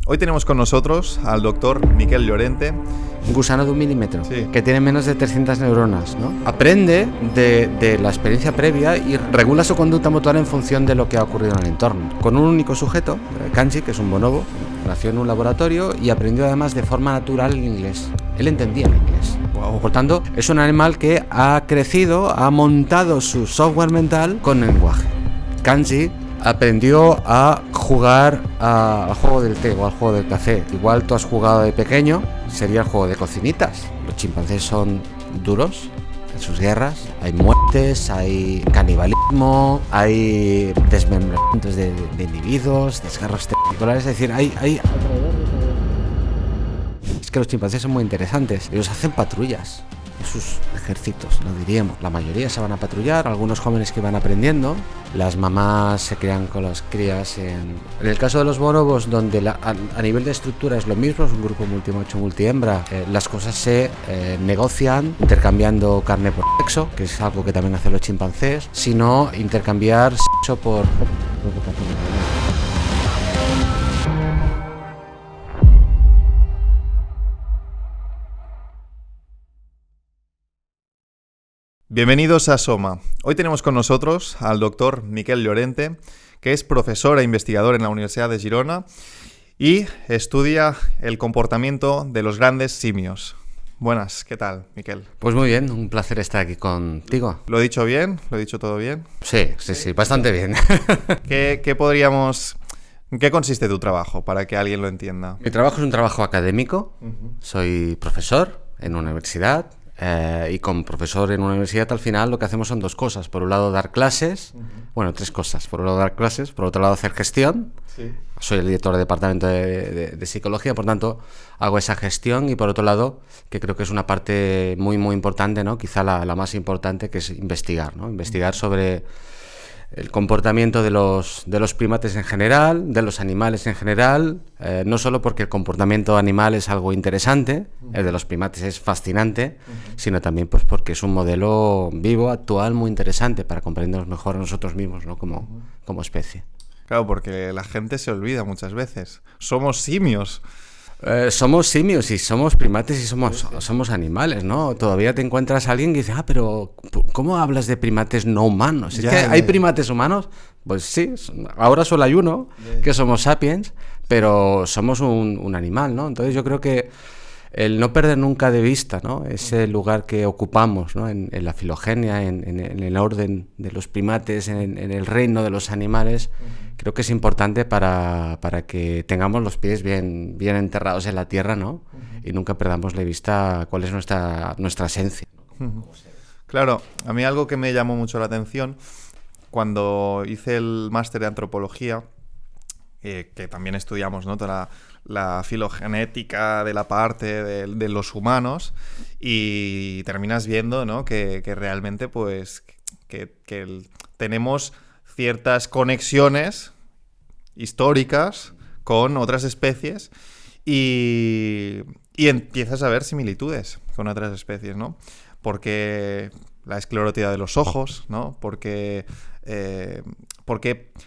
Hoy tenemos con nosotros al doctor Miquel Llorente. Un gusano de 1 milímetro, Sí. que tiene menos de 300 neuronas, ¿no? Aprende de la experiencia previa y regula su conducta motora en función de lo que ha ocurrido en el entorno. Con un único sujeto, Kanji, que es un bonobo, nació en un laboratorio y aprendió además de forma natural el inglés. Él entendía el inglés. Wow. Por tanto, es un animal que ha crecido, ha montado su software mental con lenguaje. Kanji aprendió a jugar al juego del té o al juego del café. Igual tú has jugado de pequeño, sería el juego de cocinitas. Los chimpancés son duros en sus guerras. Hay muertes, hay canibalismo, hay desmembramientos de individuos, desgarros testiculares. Es decir, hay... Es que los chimpancés son muy interesantes. Ellos hacen patrullas. Sus ejércitos, lo diríamos. La mayoría se van a patrullar, algunos jóvenes que van aprendiendo. Las mamás se crían con las crías en el caso de los bonobos, donde a nivel de estructura es lo mismo, es un grupo multimacho, multihembra. Las cosas se negocian intercambiando carne por sexo, que es algo que también hacen los chimpancés, sino intercambiar sexo por... Bienvenidos a Soma. Hoy tenemos con nosotros al doctor Miquel Llorente, que es profesor e investigador en la Universidad de Girona y estudia el comportamiento de los grandes simios. Buenas, ¿qué tal, Miquel? Pues muy bien, un placer estar aquí contigo. ¿Lo he dicho bien? ¿Lo he dicho todo bien? Sí, bastante bien. ¿Qué podríamos... ¿En qué consiste tu trabajo, para que alguien lo entienda? Mi trabajo es un trabajo académico. Soy profesor en una universidad. Y como profesor en una universidad, al final lo que hacemos son dos cosas. Por un lado, dar clases. Bueno, tres cosas. Por un lado, dar clases. Por otro lado, hacer gestión. Sí. Soy el director del departamento de psicología, por tanto, hago esa gestión. Y por otro lado, que creo que es una parte muy, muy importante, ¿no? Quizá la más importante, que es investigar, ¿no? Investigar sobre el comportamiento de los primates en general, de los animales en general, no solo porque el comportamiento animal es algo interesante, el de los primates es fascinante, sino también pues porque es un modelo vivo, actual, muy interesante para comprendernos mejor a nosotros mismos, ¿no? como especie. Claro, porque la gente se olvida muchas veces. Somos simios. Somos simios y somos primates y somos animales, ¿no? Todavía te encuentras a alguien que dice, pero ¿cómo hablas de primates no humanos? ¿Es que hay primates humanos? Pues sí, ahora solo hay uno, que somos sapiens, pero somos un animal, ¿no? Entonces yo creo que el no perder nunca de vista, ¿no? Ese lugar que ocupamos, ¿no? en la filogenia, en el orden de los primates, en el reino de los animales, creo que es importante para que tengamos los pies bien enterrados en la tierra, ¿no? Y nunca perdamos de vista cuál es nuestra esencia. Claro, a mí algo que me llamó mucho la atención cuando hice el máster de antropología, que también estudiamos, ¿no? Toda la filogenética de la parte de los humanos, y terminas viendo, ¿no? que realmente pues que tenemos ciertas conexiones históricas con otras especies y empiezas a ver similitudes con otras especies, ¿no? Porque la esclerótida de los ojos, ¿no? Porque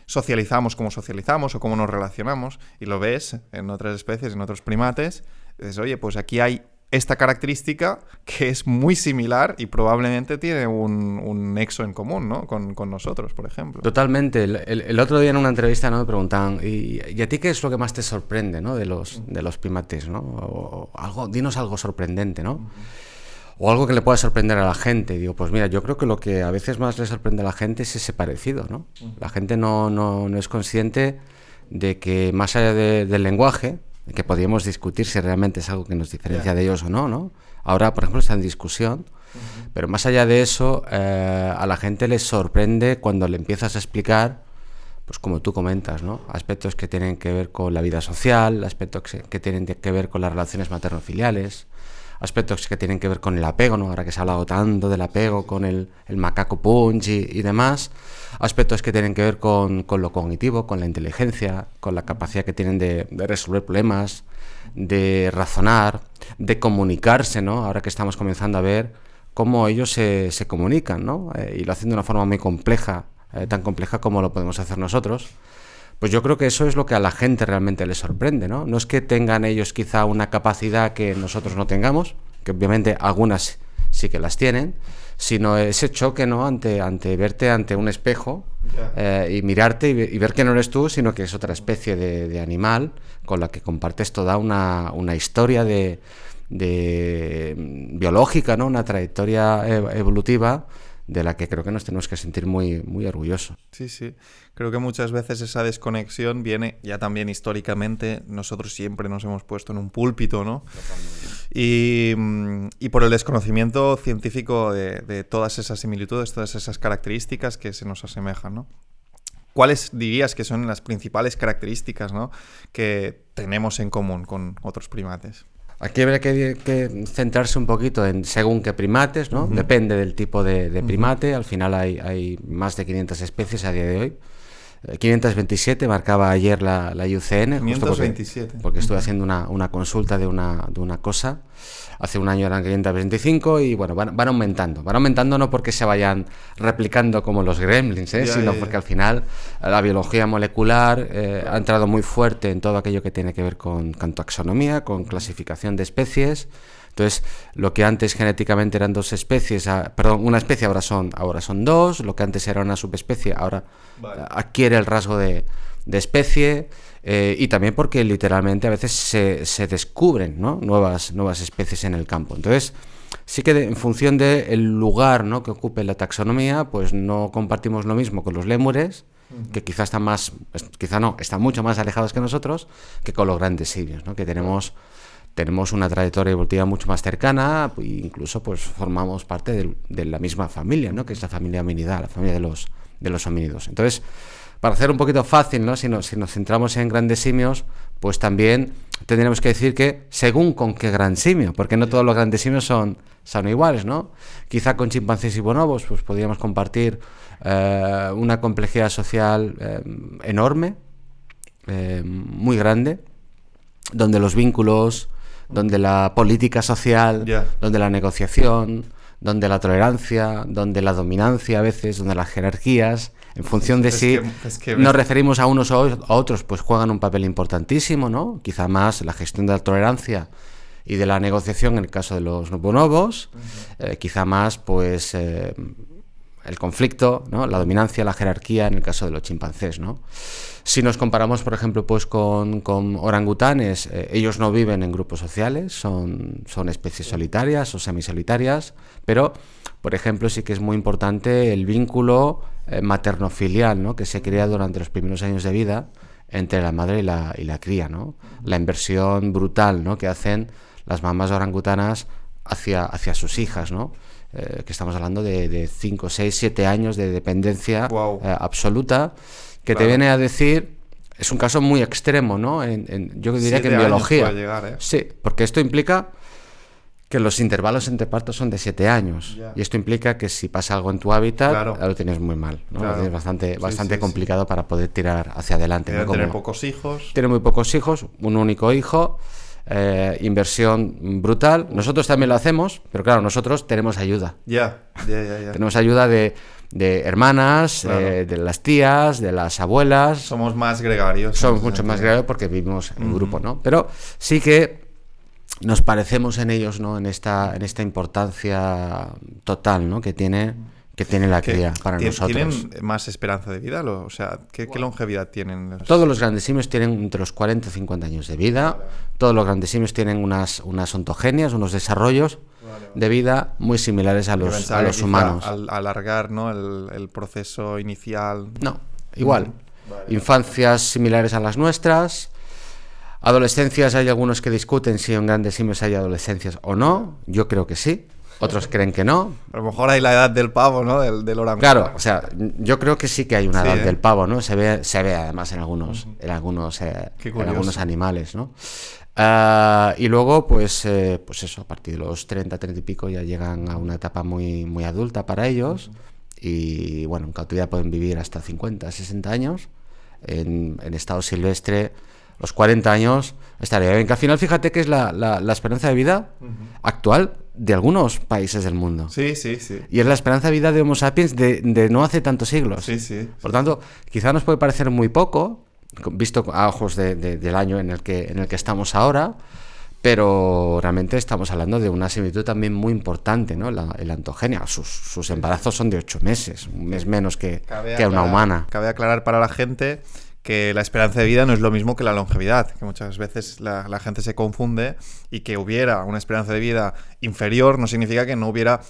socializamos como socializamos o cómo nos relacionamos, y lo ves en otras especies, en otros primates, y dices, oye, pues aquí hay esta característica que es muy similar y probablemente tiene un nexo en común, ¿no? con nosotros, por ejemplo. Totalmente. El otro día en una entrevista, ¿no? Me preguntaban, ¿y a ti qué es lo que más te sorprende, ¿no? de los primates, ¿no? Dinos algo sorprendente, ¿no? O algo que le pueda sorprender a la gente. Y digo, pues mira, yo creo que lo que a veces más le sorprende a la gente es ese parecido, ¿no? La gente no es consciente de que más allá del lenguaje, que podríamos discutir si realmente es algo que nos diferencia de ellos o no, ¿no? Ahora, por ejemplo, está en discusión, pero más allá de eso, a la gente les sorprende cuando le empiezas a explicar, pues como tú comentas, ¿no? Aspectos que tienen que ver con la vida social, aspectos que tienen que ver con las relaciones materno-filiales, aspectos que tienen que ver con el apego, ¿no? Ahora que se ha hablado tanto del apego con el macaco punch y demás, aspectos que tienen que ver con lo cognitivo, con la inteligencia, con la capacidad que tienen de resolver problemas, de razonar, de comunicarse, ¿no? Ahora que estamos comenzando a ver cómo ellos se comunican, ¿no? Y lo hacen de una forma muy compleja, tan compleja como lo podemos hacer nosotros, Pues yo creo que eso es lo que a la gente realmente le sorprende, ¿no? No es que tengan ellos quizá una capacidad que nosotros no tengamos, que obviamente algunas sí que las tienen, sino ese choque, ¿no? Ante verte ante un espejo y mirarte y ver que no eres tú, sino que es otra especie de animal con la que compartes toda una historia de biológica, ¿no? Una trayectoria evolutiva de la que creo que nos tenemos que sentir muy, muy orgullosos. Sí, sí. Creo que muchas veces esa desconexión viene ya también históricamente. Nosotros siempre nos hemos puesto en un púlpito, ¿no? Y por el desconocimiento científico de todas esas similitudes, todas esas características que se nos asemejan, ¿no? ¿Cuáles dirías que son las principales características, ¿no?, que tenemos en común con otros primates? Aquí habría que centrarse un poquito en según qué primates, ¿no? Depende del tipo de primate. Al final hay más de 500 especies a día de hoy. 527 marcaba ayer la IUCN. 527. Porque estuve haciendo una consulta de una cosa. Hace un año eran 525 y bueno, van aumentando. Van aumentando no porque se vayan replicando como los gremlins, sino porque al final la biología molecular ha entrado muy fuerte en todo aquello que tiene que ver con taxonomía, con clasificación de especies. Entonces, lo que antes genéticamente eran dos especies, una especie ahora son dos, lo que antes era una subespecie ahora adquiere el rasgo de especie. Y también porque literalmente a veces se descubren, ¿no?, nuevas especies en el campo. Entonces, sí que en función del lugar, ¿no?, que ocupe la taxonomía, pues no compartimos lo mismo con los lémures, que están mucho más alejados que nosotros, que con los grandes simios, ¿no?, que tenemos una trayectoria evolutiva mucho más cercana, e incluso pues formamos parte de la misma familia, ¿no?, que es la familia hominida, la familia de los homínidos. Entonces, para hacer un poquito fácil, ¿no?, si nos centramos en grandes simios, pues también tendríamos que decir que según con qué gran simio, porque no todos los grandes simios son iguales, ¿no? Quizá con chimpancés y bonobos pues podríamos compartir una complejidad social enorme, muy grande, donde los vínculos, donde la política social, donde la negociación, donde la tolerancia, donde la dominancia a veces, donde las jerarquías, en función de si nos referimos a unos o a otros, pues juegan un papel importantísimo, ¿no? Quizá más la gestión de la tolerancia y de la negociación en el caso de los bonobos, quizá más pues el conflicto, ¿no?, la dominancia, la jerarquía en el caso de los chimpancés, ¿no? Si nos comparamos, por ejemplo, pues con orangutanes, ellos no viven en grupos sociales, son especies solitarias o semisolitarias, pero, por ejemplo, sí que es muy importante el vínculo materno-filial, ¿no?, que se crea durante los primeros años de vida entre la madre y la cría, ¿no? La inversión brutal, ¿no?, que hacen las mamás orangutanas hacia sus hijas, ¿no? Que estamos hablando de 5, 6, 7 años de dependencia absoluta, que te viene a decir, es un caso muy extremo, ¿no? Yo diría que en biología. Puede llegar, Sí, porque esto implica que los intervalos entre partos son de 7 años. Y esto implica que si pasa algo en tu hábitat, lo tienes muy mal, ¿no? Lo tienes bastante complicado para poder tirar hacia adelante, ¿no? Tener pocos hijos. Tiene muy pocos hijos, un único hijo. Inversión brutal. Nosotros también lo hacemos, pero claro, nosotros tenemos ayuda. Tenemos ayuda de hermanas, de las tías, de las abuelas. Somos más gregarios. Somos mucho más gregarios porque vivimos en grupo, ¿no? Pero sí que nos parecemos en ellos, ¿no?, en esta importancia total, ¿no?, que tiene la cría para nosotros. ¿Tienen más esperanza de vida? O sea, ¿qué longevidad tienen? Todos los grandes simios tienen entre los 40 y 50 años de vida. Todos los grandes simios tienen unas ontogenias, unos desarrollos de vida muy similares a los humanos. Al alargar, ¿no?, el proceso inicial. No, igual. Infancias similares a las nuestras. Adolescencias, hay algunos que discuten si en grandes simios hay adolescencias o no. Yo creo que sí. Otros creen que no. A lo mejor hay la edad del pavo, ¿no? Del orangután. Claro, o sea, yo creo que sí que hay una edad del pavo, ¿no? Se ve además en algunos animales, ¿no? Y luego, pues eso, a partir de los 30 y pico ya llegan a una etapa muy, muy adulta para ellos. Y bueno, en cautividad pueden vivir hasta 50, 60 años. En estado silvestre, los 40 años estaría bien. Que al final, fíjate que es la esperanza de vida actual de algunos países del mundo. Sí. Y es la esperanza de vida de Homo sapiens de no hace tantos siglos. Sí. Por tanto, quizá nos puede parecer muy poco, visto a ojos del año en el que estamos ahora, pero realmente estamos hablando de una similitud también muy importante, ¿no? La ontogenia, sus embarazos son de 8 meses, un mes menos que una humana. Cabe aclarar para la gente que la esperanza de vida no es lo mismo que la longevidad, que muchas veces la gente se confunde, y que hubiera una esperanza de vida inferior no significa que no hubiera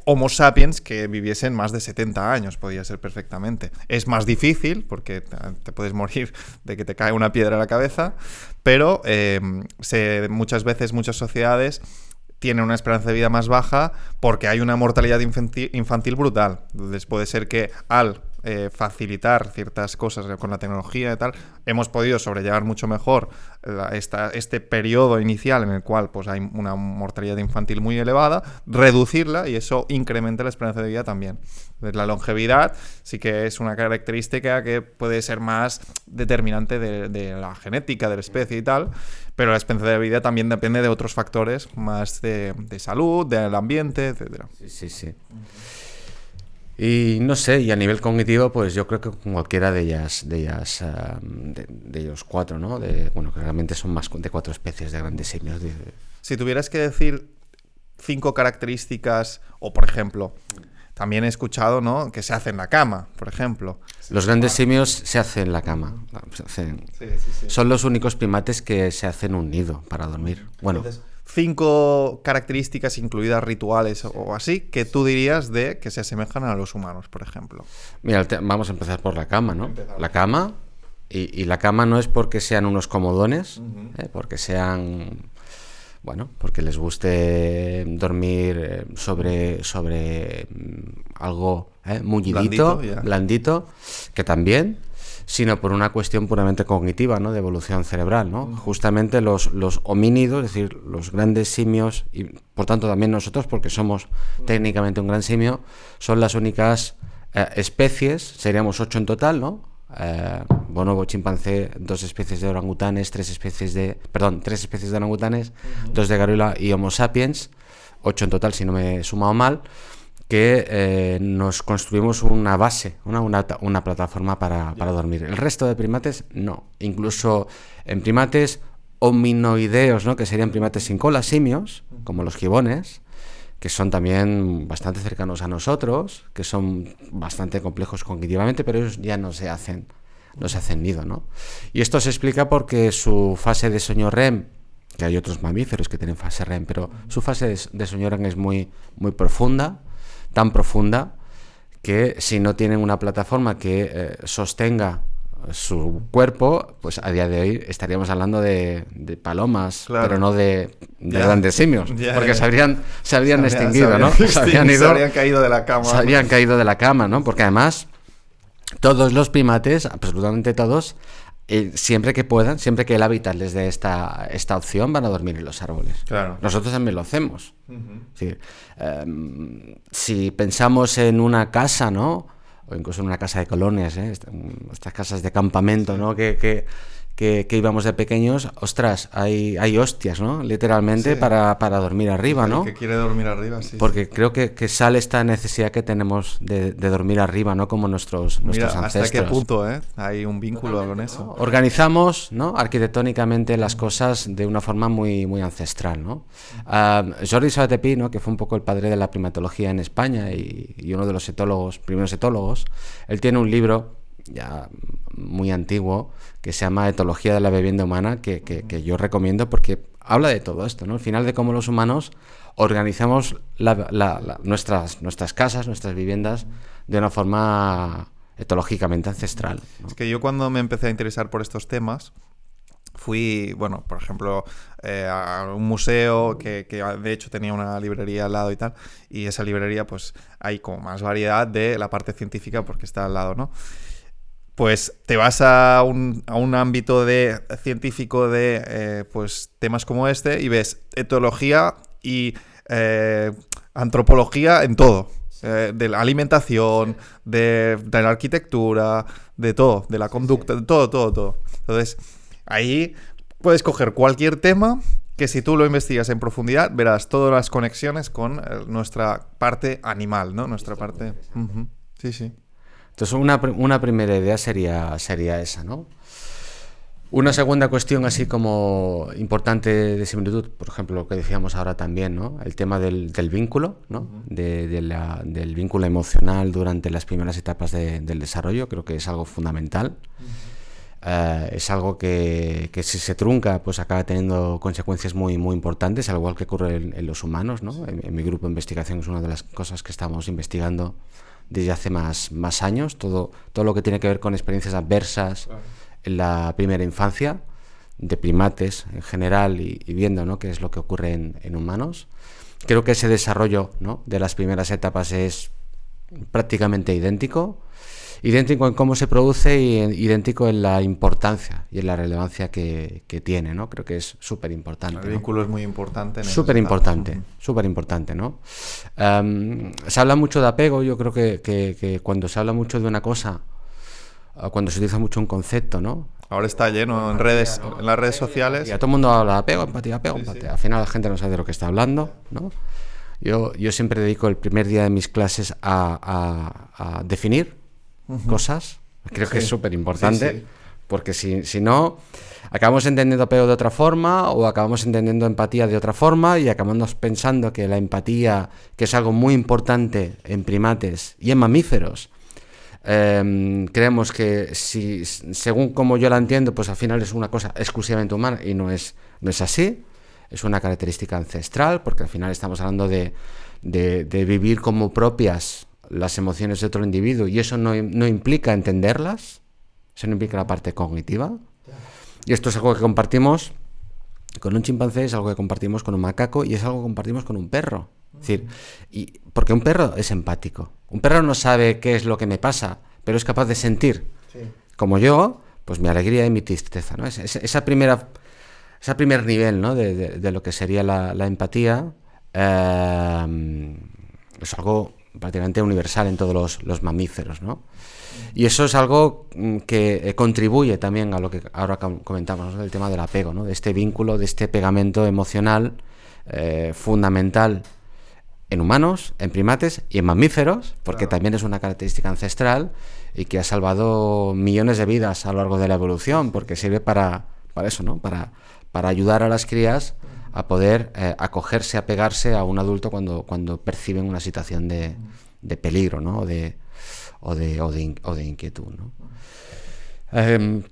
Homo sapiens que viviesen más de 70 años, podía ser perfectamente. Es más difícil porque te puedes morir de que te cae una piedra a la cabeza, pero muchas veces muchas sociedades tienen una esperanza de vida más baja porque hay una mortalidad infantil brutal. Entonces puede ser que al facilitar ciertas cosas con la tecnología y tal, hemos podido sobrellevar mucho mejor este periodo inicial en el cual pues hay una mortalidad infantil muy elevada, reducirla, y eso incrementa la esperanza de vida también. Entonces, la longevidad sí que es una característica que puede ser más determinante de la genética de la especie y tal, pero la esperanza de vida también depende de otros factores más de salud, del ambiente, etcétera. Sí. Y no sé, y a nivel cognitivo, pues yo creo que cualquiera de ellos 4, ¿no? Que realmente son más de 4 especies de grandes simios. Si tuvieras que decir 5 características, o por ejemplo, también he escuchado, ¿no?, que se hace en la cama, por ejemplo. Los grandes simios se hacen en la cama. Sí. Son los únicos primates que se hacen un nido para dormir. Bueno. Entonces, 5 características, incluidas rituales o así, que tú dirías de que se asemejan a los humanos, por ejemplo. Mira, vamos a empezar por la cama, ¿no? La cama, y la cama no es porque sean unos comodones, porque sean... Bueno, porque les guste dormir sobre algo mullidito, blandito, que también, sino por una cuestión puramente cognitiva, ¿no?, de evolución cerebral, ¿no? Justamente los homínidos, es decir, los grandes simios, y por tanto también nosotros, porque somos técnicamente un gran simio, son las únicas especies, seríamos 8 en total, ¿no? Bonobo, chimpancé, 2 especies de orangutanes, 3 especies de orangutanes, 2 de gorila y Homo sapiens, 8 en total si no me he sumado mal, que nos construimos una base, una plataforma para dormir. El resto de primates no, incluso en primates hominoideos, ¿no?, que serían primates sin cola, simios, como los gibones, que son también bastante cercanos a nosotros, que son bastante complejos cognitivamente, pero ellos ya no se hacen nido, ¿no? Y esto se explica porque su fase de sueño REM, que hay otros mamíferos que tienen fase REM, pero su fase de sueño REM es muy, muy profunda, tan profunda que si no tienen una plataforma que sostenga su cuerpo, pues a día de hoy estaríamos hablando de palomas, claro, pero no de grandes simios, porque se habrían extinguido, ¿no? Se habrían caído de la cama. Se habrían caído de la cama, ¿no? Porque además todos los primates, absolutamente todos, siempre que puedan, siempre que el hábitat les dé esta opción, van a dormir en los árboles. Claro. Nosotros también lo hacemos. Sí. Si pensamos en una casa, ¿no?, o incluso en una casa de colonias, estas casas de campamento, ¿no?, que íbamos de pequeños, ostras, hay hostias, ¿no?, literalmente, sí, para dormir arriba, ¿no? El que quiere dormir arriba, sí. Porque creo que sale esta necesidad que tenemos de dormir arriba, ¿no?, como nuestros ancestros. ¿Hasta qué punto hay un vínculo con eso? Organizamos, ¿no?, arquitectónicamente las cosas de una forma muy, muy ancestral, ¿no? Jordi Sabaté Pi, ¿no?, que fue un poco el padre de la primatología en España y uno de los primeros etólogos, él tiene un libro ya muy antiguo que se llama Etología de la vivienda humana, que yo recomiendo porque habla de todo esto, ¿no? Al final, de cómo los humanos organizamos nuestras casas, nuestras viviendas de una forma etológicamente ancestral, ¿no? Es que yo, cuando me empecé a interesar por estos temas, fui, bueno, por ejemplo, a un museo que de hecho tenía una librería al lado y tal, y esa librería pues hay como más variedad de la parte científica porque está al lado, ¿no? Pues te vas a un ámbito científico de pues temas como este y ves etología y antropología en todo. De la alimentación, de la arquitectura, de todo, de la conducta, de todo. Entonces, ahí puedes coger cualquier tema que, si tú lo investigas en profundidad, verás todas las conexiones con nuestra parte animal, ¿no? Nuestra parte... Sí. Entonces, una primera idea sería esa, ¿no? Una segunda cuestión así como importante de similitud, por ejemplo, lo que decíamos ahora también, ¿no? El tema del vínculo, ¿no? Del vínculo emocional durante las primeras etapas del desarrollo, creo que es algo fundamental. Es algo que si se trunca, pues acaba teniendo consecuencias muy, muy importantes, al igual que ocurre en los humanos, ¿no? En mi grupo de investigación es una de las cosas que estamos investigando desde hace más años, todo lo que tiene que ver con experiencias adversas en la primera infancia, de primates en general y viendo, ¿no?, qué es lo que ocurre en humanos. Creo que ese desarrollo, ¿no?, de las primeras etapas es prácticamente idéntico en cómo se produce y idéntico en la importancia y en la relevancia que tiene, ¿no? Creo que es súper importante. El vínculo, ¿no?, es muy importante. Súper importante, ¿no? Se habla mucho de apego. Yo creo que cuando se habla mucho de una cosa, cuando se utiliza mucho un concepto, ¿no? Ahora está lleno en las redes sociales. Y a todo el mundo habla de apego, empatía. Sí. Al final la gente no sabe de lo que está hablando, ¿no? Yo siempre dedico el primer día de mis clases a definir cosas. Creo que es súper importante, porque si no, acabamos entendiendo apego de otra forma o acabamos entendiendo empatía de otra forma y acabamos pensando que la empatía, que es algo muy importante en primates y en mamíferos, creemos que según como yo la entiendo, pues al final es una cosa exclusivamente humana y no es así. Es una característica ancestral, porque al final estamos hablando de vivir como propias las emociones de otro individuo, y eso no implica entenderlas, eso no implica la parte cognitiva. Y esto es algo que compartimos con un chimpancé, es algo que compartimos con un macaco y es algo que compartimos con un perro. Es decir, porque un perro es empático. Un perro no sabe qué es lo que me pasa, pero es capaz de sentir, como yo, pues mi alegría y mi tristeza, ¿no? Ese primer nivel, ¿no?, de lo que sería la empatía, es algo prácticamente universal en todos los mamíferos, ¿no? Y eso es algo que contribuye también a lo que ahora comentamos, ¿no?, del tema del apego, ¿no?, de este vínculo, de este pegamento emocional fundamental en humanos, en primates y en mamíferos, porque también es una característica ancestral y que ha salvado millones de vidas a lo largo de la evolución, porque sirve para eso, ¿no?, para ayudar a las crías a poder acogerse, apegarse a un adulto cuando perciben una situación de peligro, ¿no?, o de inquietud, ¿no?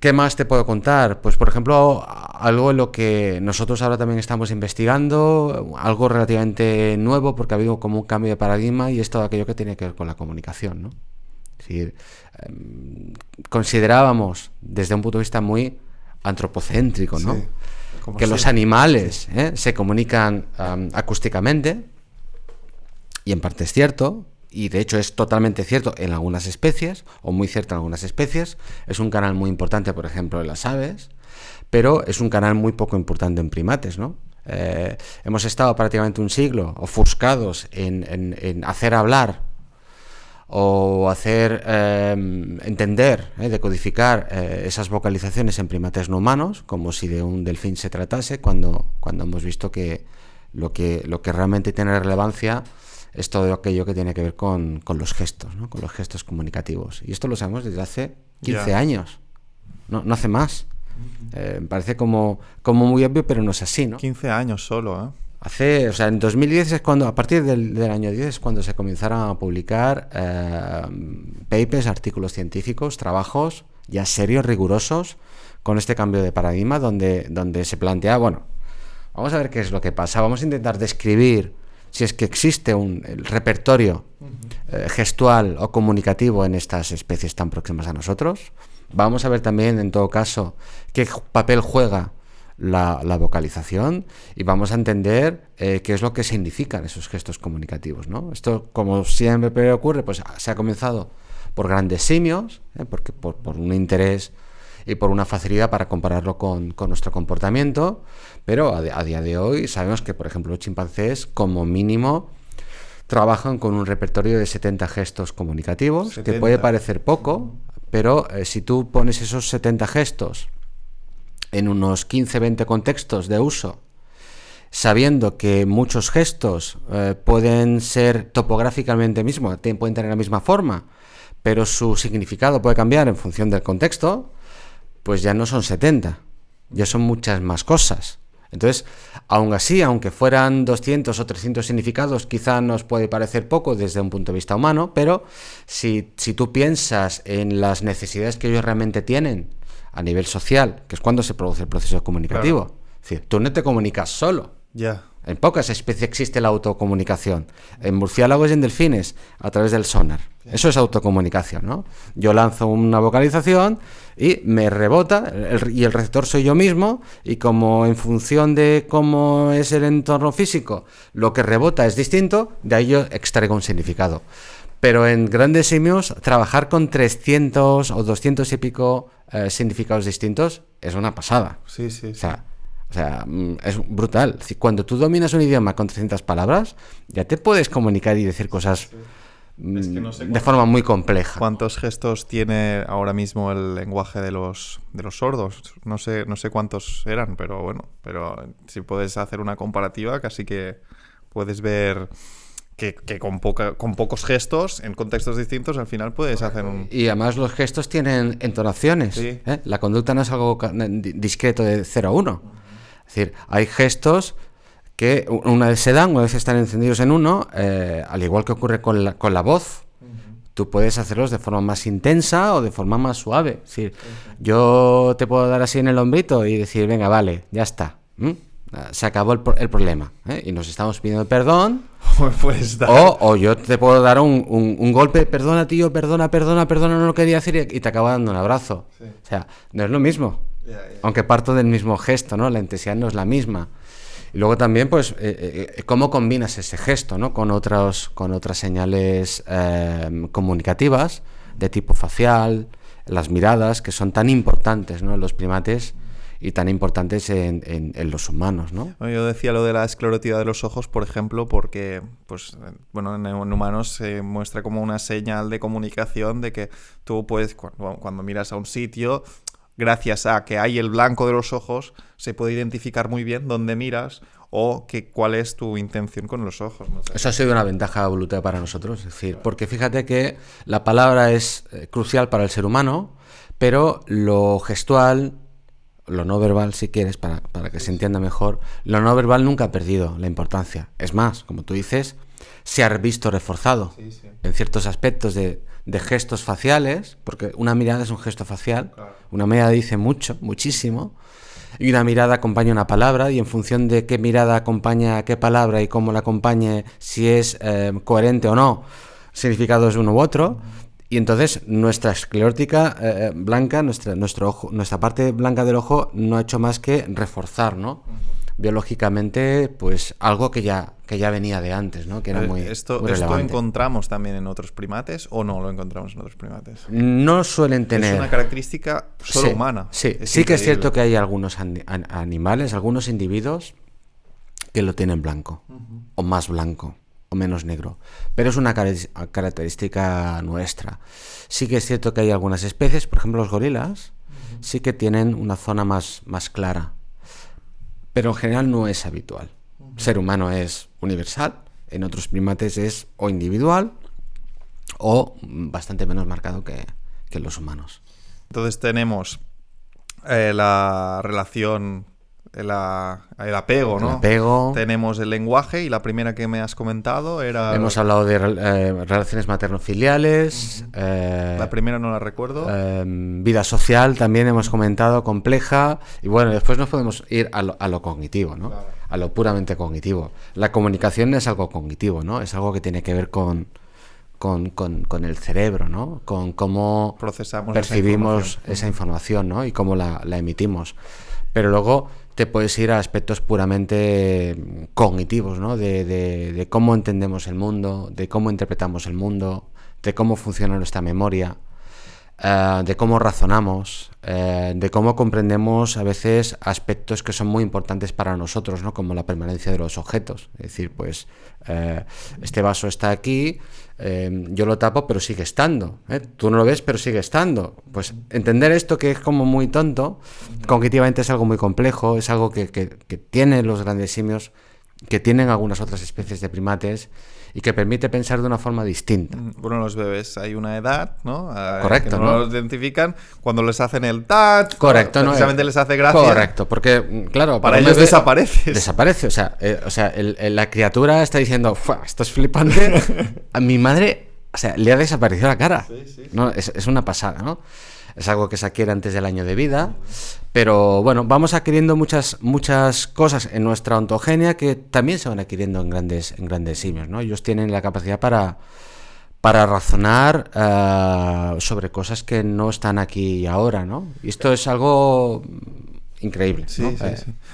¿Qué más te puedo contar? Pues, por ejemplo, algo en lo que nosotros ahora también estamos investigando, algo relativamente nuevo, porque ha habido como un cambio de paradigma, y es todo aquello que tiene que ver con la comunicación, ¿no? Es decir, considerábamos desde un punto de vista muy antropocéntrico, ¿no?, que los animales se comunican acústicamente, y en parte es cierto, y de hecho es totalmente cierto en algunas especies, o muy cierto en algunas especies. Es un canal muy importante, por ejemplo, en las aves, pero es un canal muy poco importante en primates, ¿no? Hemos estado prácticamente un siglo ofuscados en hacer hablar o hacer entender, decodificar esas vocalizaciones en primates no humanos, como si de un delfín se tratase, cuando hemos visto que lo que realmente tiene relevancia es todo aquello que tiene que ver con los gestos, ¿no?, con los gestos comunicativos. Y esto lo sabemos desde hace 15 años, no hace más. Me parece como muy obvio, pero no es así, ¿no? 15 años solo, en 2010 es cuando, a partir del año 10 es cuando se comenzaron a publicar papers, artículos científicos, trabajos ya serios, rigurosos, con este cambio de paradigma, donde se plantea, bueno, vamos a ver qué es lo que pasa, vamos a intentar describir si es que existe el repertorio gestual o comunicativo en estas especies tan próximas a nosotros. Vamos a ver también, en todo caso, qué papel juega la vocalización, y vamos a entender qué es lo que significan esos gestos comunicativos, ¿no? Esto, como siempre ocurre, pues se ha comenzado por grandes simios, porque por un interés y por una facilidad para compararlo con nuestro comportamiento, pero a día de hoy sabemos que, por ejemplo, los chimpancés, como mínimo, trabajan con un repertorio de 70 gestos comunicativos, que puede parecer poco, pero si tú pones esos 70 gestos en unos 15-20 contextos de uso, sabiendo que muchos gestos pueden ser topográficamente mismos, pueden tener la misma forma, pero su significado puede cambiar en función del contexto, pues ya no son 70, ya son muchas más cosas. Entonces, aún así, aunque fueran 200 o 300 significados, quizá nos puede parecer poco desde un punto de vista humano, pero si tú piensas en las necesidades que ellos realmente tienen a nivel social, que es cuando se produce el proceso comunicativo. Claro. Es decir, tú no te comunicas solo. Ya. En pocas especies existe la autocomunicación. En murciélagos y en delfines, a través del sonar. Eso es autocomunicación, ¿no? Yo lanzo una vocalización y me rebota, y el receptor soy yo mismo, y como en función de cómo es el entorno físico, lo que rebota es distinto, de ahí yo extraigo un significado. Pero en grandes simios, trabajar con 300 o 200 y pico significados distintos es una pasada. Sí. O sea, es brutal. Cuando tú dominas un idioma con 300 palabras, ya te puedes comunicar y decir cosas Es que no sé de forma muy compleja. ¿Cuántos gestos tiene ahora mismo el lenguaje de los sordos? No sé cuántos eran, pero bueno, si puedes hacer una comparativa, casi que puedes ver que con pocos gestos, en contextos distintos, al final puedes hacer un... Y además los gestos tienen entonaciones. Sí. La conducta no es algo discreto de 0 a 1. Es decir, hay gestos que una vez se dan, una vez están encendidos en uno, al igual que ocurre con la voz. Tú puedes hacerlos de forma más intensa o de forma más suave. Es decir, yo te puedo dar así en el hombrito y decir, venga, vale, ya está. Se acabó el problema. Y nos estamos pidiendo perdón. Pues o yo te puedo dar un golpe, perdona, tío, perdona, no lo quería decir, y te acabo dando un abrazo. Sí. O sea, no es lo mismo. Aunque parto del mismo gesto, ¿no? La intensidad no es la misma. Y luego también, pues, cómo combinas ese gesto, ¿no? Con otras señales comunicativas de tipo facial, las miradas, que son tan importantes, ¿no? En los primates y tan importantes en los humanos, ¿no? Yo decía lo de la esclerótida de los ojos, por ejemplo, porque, pues, bueno, en humanos se muestra como una señal de comunicación de que tú puedes, cuando miras a un sitio, gracias a que hay el blanco de los ojos, se puede identificar muy bien dónde miras o cuál es tu intención con los ojos. No sé. Eso ha sido una ventaja evolutiva para nosotros, es decir, porque fíjate que la palabra es crucial para el ser humano, pero lo gestual, lo no verbal, si quieres, para que se entienda mejor, lo no verbal nunca ha perdido la importancia. Es más, como tú dices, se ha visto reforzado en ciertos aspectos de gestos faciales, porque una mirada es un gesto facial, claro. Una mirada dice muchísimo, y una mirada acompaña una palabra, y en función de qué mirada acompaña a qué palabra y cómo la acompañe, si es coherente o no, significado es uno u otro. Y entonces nuestra esclerótica blanca, nuestro ojo, nuestra parte blanca del ojo no ha hecho más que reforzar, ¿no? Biológicamente, pues algo que ya venía de antes, ¿no? Que era muy ¿Esto encontramos también en otros primates o no lo encontramos en otros primates? No suelen tener... Es una característica solo humana. Sí que es cierto que hay algunos animales, algunos individuos que lo tienen blanco, o más blanco, o menos negro, pero es una característica nuestra. Sí que es cierto que hay algunas especies, por ejemplo los gorilas, sí que tienen una zona más clara, pero en general no es habitual. El ser humano es universal, en otros primates es o individual o bastante menos marcado que los humanos. Entonces tenemos la relación, el apego, ¿no? El apego. Tenemos el lenguaje, y la primera que me has comentado era... Hemos hablado de relaciones materno-filiales. La primera no la recuerdo. Vida social también hemos comentado, compleja. Y bueno, después nos podemos ir a lo cognitivo, ¿no? Claro. A lo puramente cognitivo. La comunicación es algo cognitivo, ¿no? Es algo que tiene que ver con el cerebro, ¿no? Con cómo procesamos, percibimos esa información, ¿no? Y cómo la emitimos. Pero luego te puedes ir a aspectos puramente cognitivos, ¿no? De cómo entendemos el mundo, de cómo interpretamos el mundo, de cómo funciona nuestra memoria, de cómo razonamos, de cómo comprendemos a veces aspectos que son muy importantes para nosotros, ¿no? Como la permanencia de los objetos. Es decir, pues este vaso está aquí, yo lo tapo, pero sigue estando. Tú no lo ves, pero sigue estando. Pues entender esto, que es como muy tonto, cognitivamente es algo muy complejo, es algo que tienen los grandes simios, que tienen algunas otras especies de primates, y que permite pensar de una forma distinta. Bueno, los bebés hay una edad, ¿no? Correcto, que no los identifican cuando les hacen el touch. Correcto, ¿no? Precisamente les hace gracia. Correcto, porque, claro, para ellos desaparece. Desaparece, o sea, la criatura está diciendo, esto es flipante. A mi madre, o sea, le ha desaparecido la cara. Sí. ¿No? Es una pasada, ¿no? Es algo que se adquiere antes del año de vida, pero bueno, vamos adquiriendo muchas cosas en nuestra ontogenia que también se van adquiriendo en grandes simios, ¿no? Ellos tienen la capacidad para razonar sobre cosas que no están aquí y ahora, ¿no? Y esto es algo increíble, ¿no? Sí.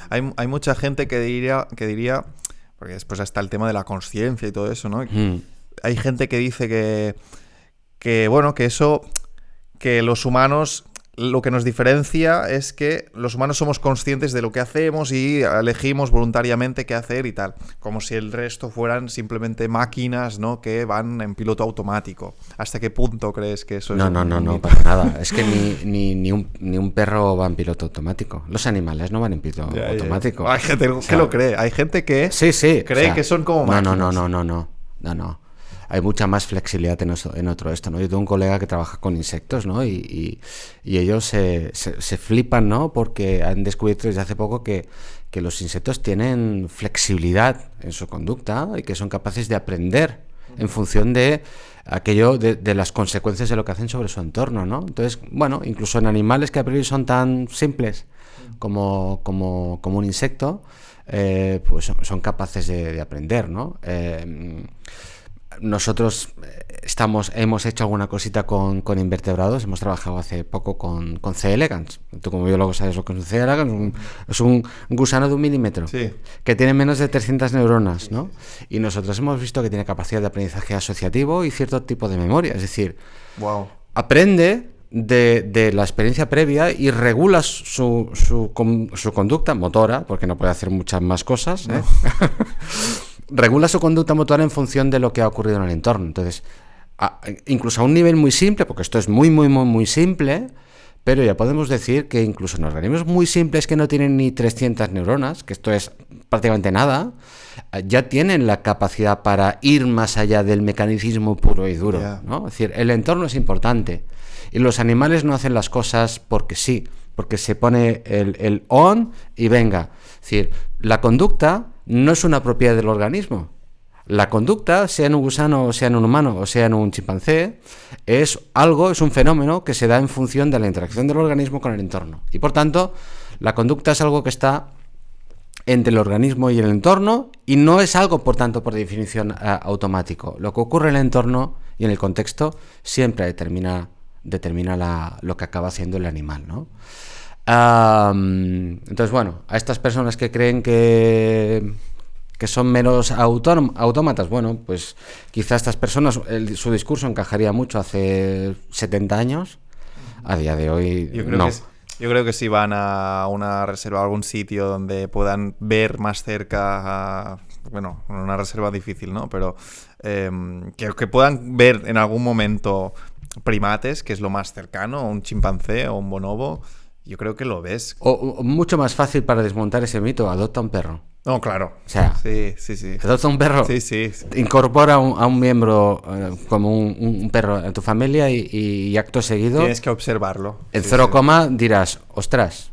Hay mucha gente que diría, porque después está el tema de la consciencia y todo eso, ¿no? Hay gente que dice que bueno, que eso, que los humanos, lo que nos diferencia es que los humanos somos conscientes de lo que hacemos y elegimos voluntariamente qué hacer y tal, como si el resto fueran simplemente máquinas, ¿no? Que van en piloto automático. ¿Hasta qué punto crees que eso es? No, para nada. Es que ni un perro va en piloto automático. Los animales no van en piloto automático. Hay gente que lo cree. Hay gente que cree que son como máquinas. No. Hay mucha más flexibilidad en otro esto, ¿no? Yo tengo un colega que trabaja con insectos, ¿no? Y ellos se flipan, ¿no? Porque han descubierto desde hace poco que los insectos tienen flexibilidad en su conducta y que son capaces de aprender en función de aquello, de las consecuencias de lo que hacen sobre su entorno, ¿no? Entonces, bueno, incluso en animales que a priori son tan simples como un insecto, pues son capaces de aprender, ¿no? Nosotros hemos hecho alguna cosita con invertebrados. Hemos trabajado hace poco con C. elegans. Tú como biólogo sabes lo que es un C. elegans. Es un gusano de 1 milímetro, sí, que tiene menos de 300 neuronas, ¿no? Y nosotros hemos visto que tiene capacidad de aprendizaje asociativo y cierto tipo de memoria. Es decir, aprende de la experiencia previa y regula su conducta motora, porque no puede hacer muchas más cosas, ¿eh? Regula su conducta motora en función de lo que ha ocurrido en el entorno. Entonces, incluso a un nivel muy simple, porque esto es muy simple, pero ya podemos decir que incluso en organismos muy simples que no tienen ni 300 neuronas, que esto es prácticamente nada, ya tienen la capacidad para ir más allá del mecanicismo puro y duro, ¿no? Es decir, el entorno es importante y los animales no hacen las cosas porque sí, porque se pone el on y venga. Es decir, la conducta no es una propiedad del organismo. La conducta, sea en un gusano, sea en un humano o sea en un chimpancé, es un fenómeno que se da en función de la interacción del organismo con el entorno. Y por tanto, la conducta es algo que está entre el organismo y el entorno y no es algo, por tanto, por definición automático. Lo que ocurre en el entorno y en el contexto siempre determina lo que acaba haciendo el animal, ¿no? Entonces, bueno, a estas personas que creen que son menos autómatas, bueno, pues quizá estas personas, su discurso encajaría mucho hace 70 años, a día de hoy no. Yo creo que si van a una reserva, a algún sitio donde puedan ver más cerca, bueno, una reserva difícil, ¿no? Pero que puedan ver en algún momento primates, que es lo más cercano, un chimpancé o un bonobo. Yo creo que lo ves. O mucho más fácil para desmontar ese mito, adopta un perro. No, claro. O sea, sí. Adopta un perro. Sí. Incorpora a un miembro como un perro en tu familia y acto seguido. Tienes que observarlo. En 0, dirás, ostras,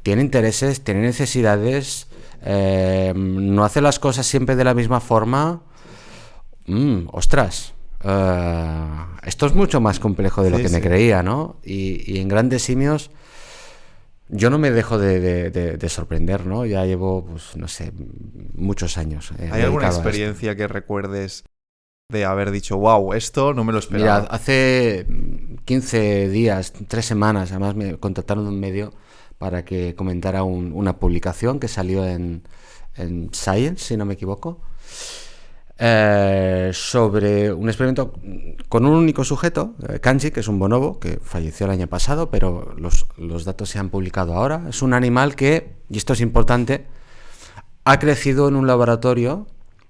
tiene intereses, tiene necesidades, no hace las cosas siempre de la misma forma. Ostras. Esto es mucho más complejo de lo que me creía, ¿no? Y en grandes simios yo no me dejo de sorprender, ¿no? Ya llevo, pues, no sé, muchos años. ¿Hay alguna experiencia que recuerdes de haber dicho, wow, esto no me lo esperaba? Mira, hace 15 días, 3 semanas, además me contactaron de un medio para que comentara una publicación que salió en Science, si no me equivoco, sobre un experimento con un único sujeto, Kanji, que es un bonobo que falleció el año pasado, pero los datos se han publicado ahora. Es un animal que, y esto es importante, ha crecido en un laboratorio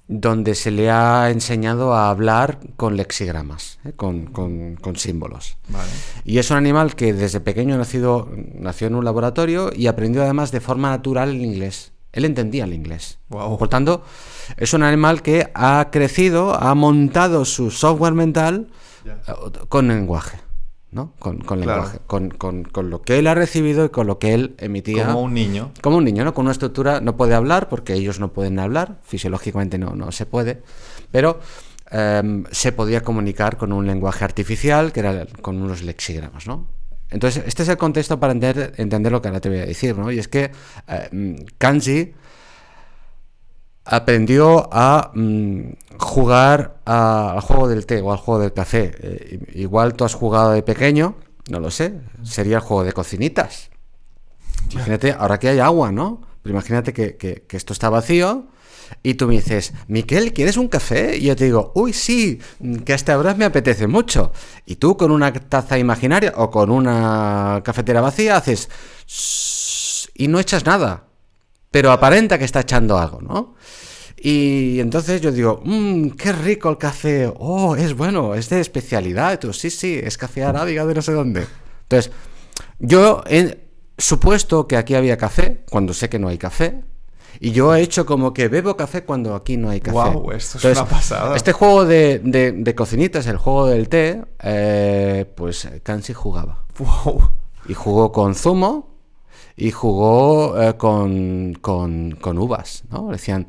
donde se le ha enseñado a hablar con lexigramas, con símbolos. Vale. Y es un animal que desde pequeño nació en un laboratorio y aprendió además de forma natural el inglés. Él entendía el inglés. Wow. Por tanto, es un animal que ha crecido, ha montado su software mental con lenguaje, ¿no? Con lenguaje, con lo que él ha recibido y con lo que él emitía. Como un niño. Como un niño, ¿no? Con una estructura, no puede hablar porque ellos no pueden hablar, fisiológicamente no se puede, pero se podía comunicar con un lenguaje artificial que era con unos lexigramas, ¿no? Entonces, este es el contexto para entender lo que ahora te voy a decir, ¿no? Y es que Kanji aprendió a jugar al juego del té o al juego del café. Igual tú has jugado de pequeño, no lo sé, sería el juego de cocinitas. Imagínate, ahora que hay agua, ¿no? Pero imagínate que esto está vacío y tú me dices, Miquel, ¿quieres un café? Y yo te digo, uy, sí, que hasta ahora me apetece mucho. Y tú con una taza imaginaria o con una cafetera vacía haces y no echas nada, pero aparenta que está echando algo, ¿no? Y entonces yo digo, qué rico el café, oh, es bueno, es de especialidad. Y tú, sí, es café arábiga de no sé dónde. Entonces, yo he supuesto que aquí había café, cuando sé que no hay café. Y yo he hecho como que bebo café cuando aquí no hay café. Wow, esto es una pasada. Este juego de cocinitas, el juego del té, pues Kanji jugaba. Wow. Y jugó con zumo y jugó con uvas, ¿no? Decían,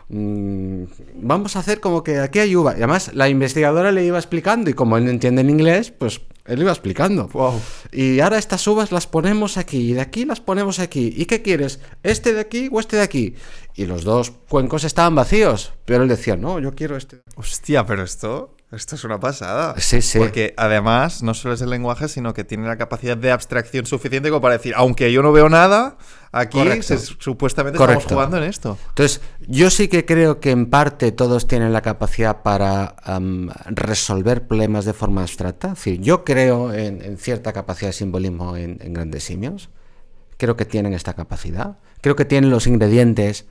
vamos a hacer como que aquí hay uva. Y además la investigadora le iba explicando y como él no entiende en inglés, pues él iba explicando. Wow. Y ahora estas uvas las ponemos aquí y de aquí las ponemos aquí. ¿Y qué quieres? ¿Este de aquí o este de aquí? Y los dos cuencos estaban vacíos, pero él decía, no, yo quiero este. Hostia, pero esto es una pasada. Sí. Porque además no solo es el lenguaje, sino que tiene la capacidad de abstracción suficiente como para decir, aunque yo no veo nada, aquí supuestamente estamos jugando en esto. Entonces, yo sí que creo que en parte todos tienen la capacidad para resolver problemas de forma abstracta. Es decir, yo creo en cierta capacidad de simbolismo en grandes simios. Creo que tienen esta capacidad. Creo que tienen los ingredientes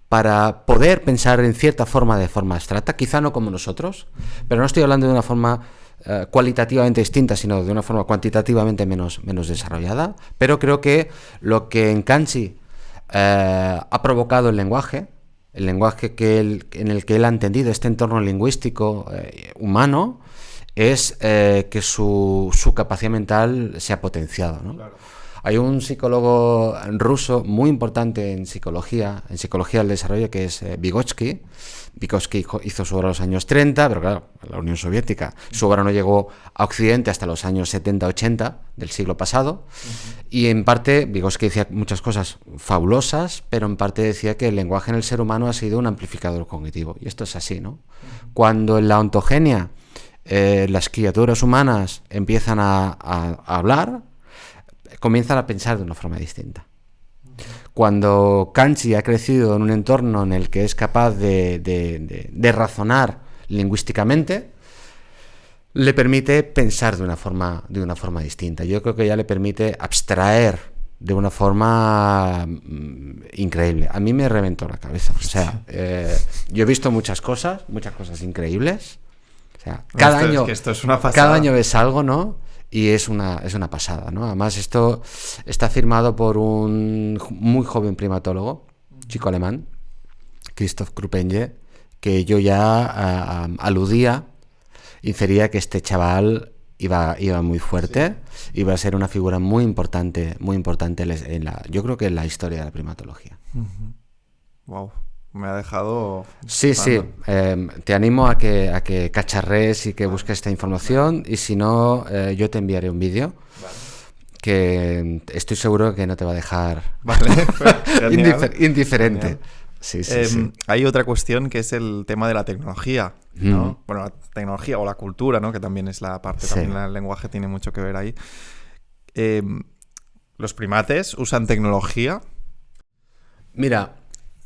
para poder pensar en cierta forma de forma abstracta, quizá no como nosotros, pero no estoy hablando de una forma cualitativamente distinta, sino de una forma cuantitativamente menos desarrollada, pero creo que lo que en Kanji ha provocado el lenguaje en el que él ha entendido este entorno lingüístico humano, es que su capacidad mental se ha potenciado, ¿no? Claro. Hay un psicólogo ruso muy importante en psicología del desarrollo, que es Vygotsky. Vygotsky hizo su obra en los años 30, pero claro, en la Unión Soviética. Su obra no llegó a Occidente hasta los años 70-80 del siglo pasado. Y en parte, Vygotsky decía muchas cosas fabulosas, pero en parte decía que el lenguaje en el ser humano ha sido un amplificador cognitivo. Y esto es así, ¿no? Cuando en la ontogenia las criaturas humanas empiezan a hablar, comienzan a pensar de una forma distinta. Cuando Kanji ha crecido en un entorno en el que es capaz de razonar lingüísticamente, le permite pensar de una forma distinta. Yo creo que ya le permite abstraer de una forma increíble. A mí me reventó la cabeza. O sea, yo he visto muchas cosas increíbles. O sea, cada año ves algo, ¿no? Y es una pasada, ¿no? Además, esto está firmado por un muy joven primatólogo, chico alemán, Christoph Kruppenje, que yo ya aludía, infería que este chaval iba muy fuerte, iba a ser una figura muy importante yo creo que en la historia de la primatología. Wow. Me ha dejado... Sí. Te animo a que cacharrees y que busques esta información. Y si no, yo te enviaré un vídeo que estoy seguro que no te va a dejar indiferente. Sí. Hay otra cuestión que es el tema de la tecnología, ¿no? Bueno, la tecnología o la cultura, ¿no? Que también es la parte, también el lenguaje tiene mucho que ver ahí. ¿Los primates usan tecnología? Mira,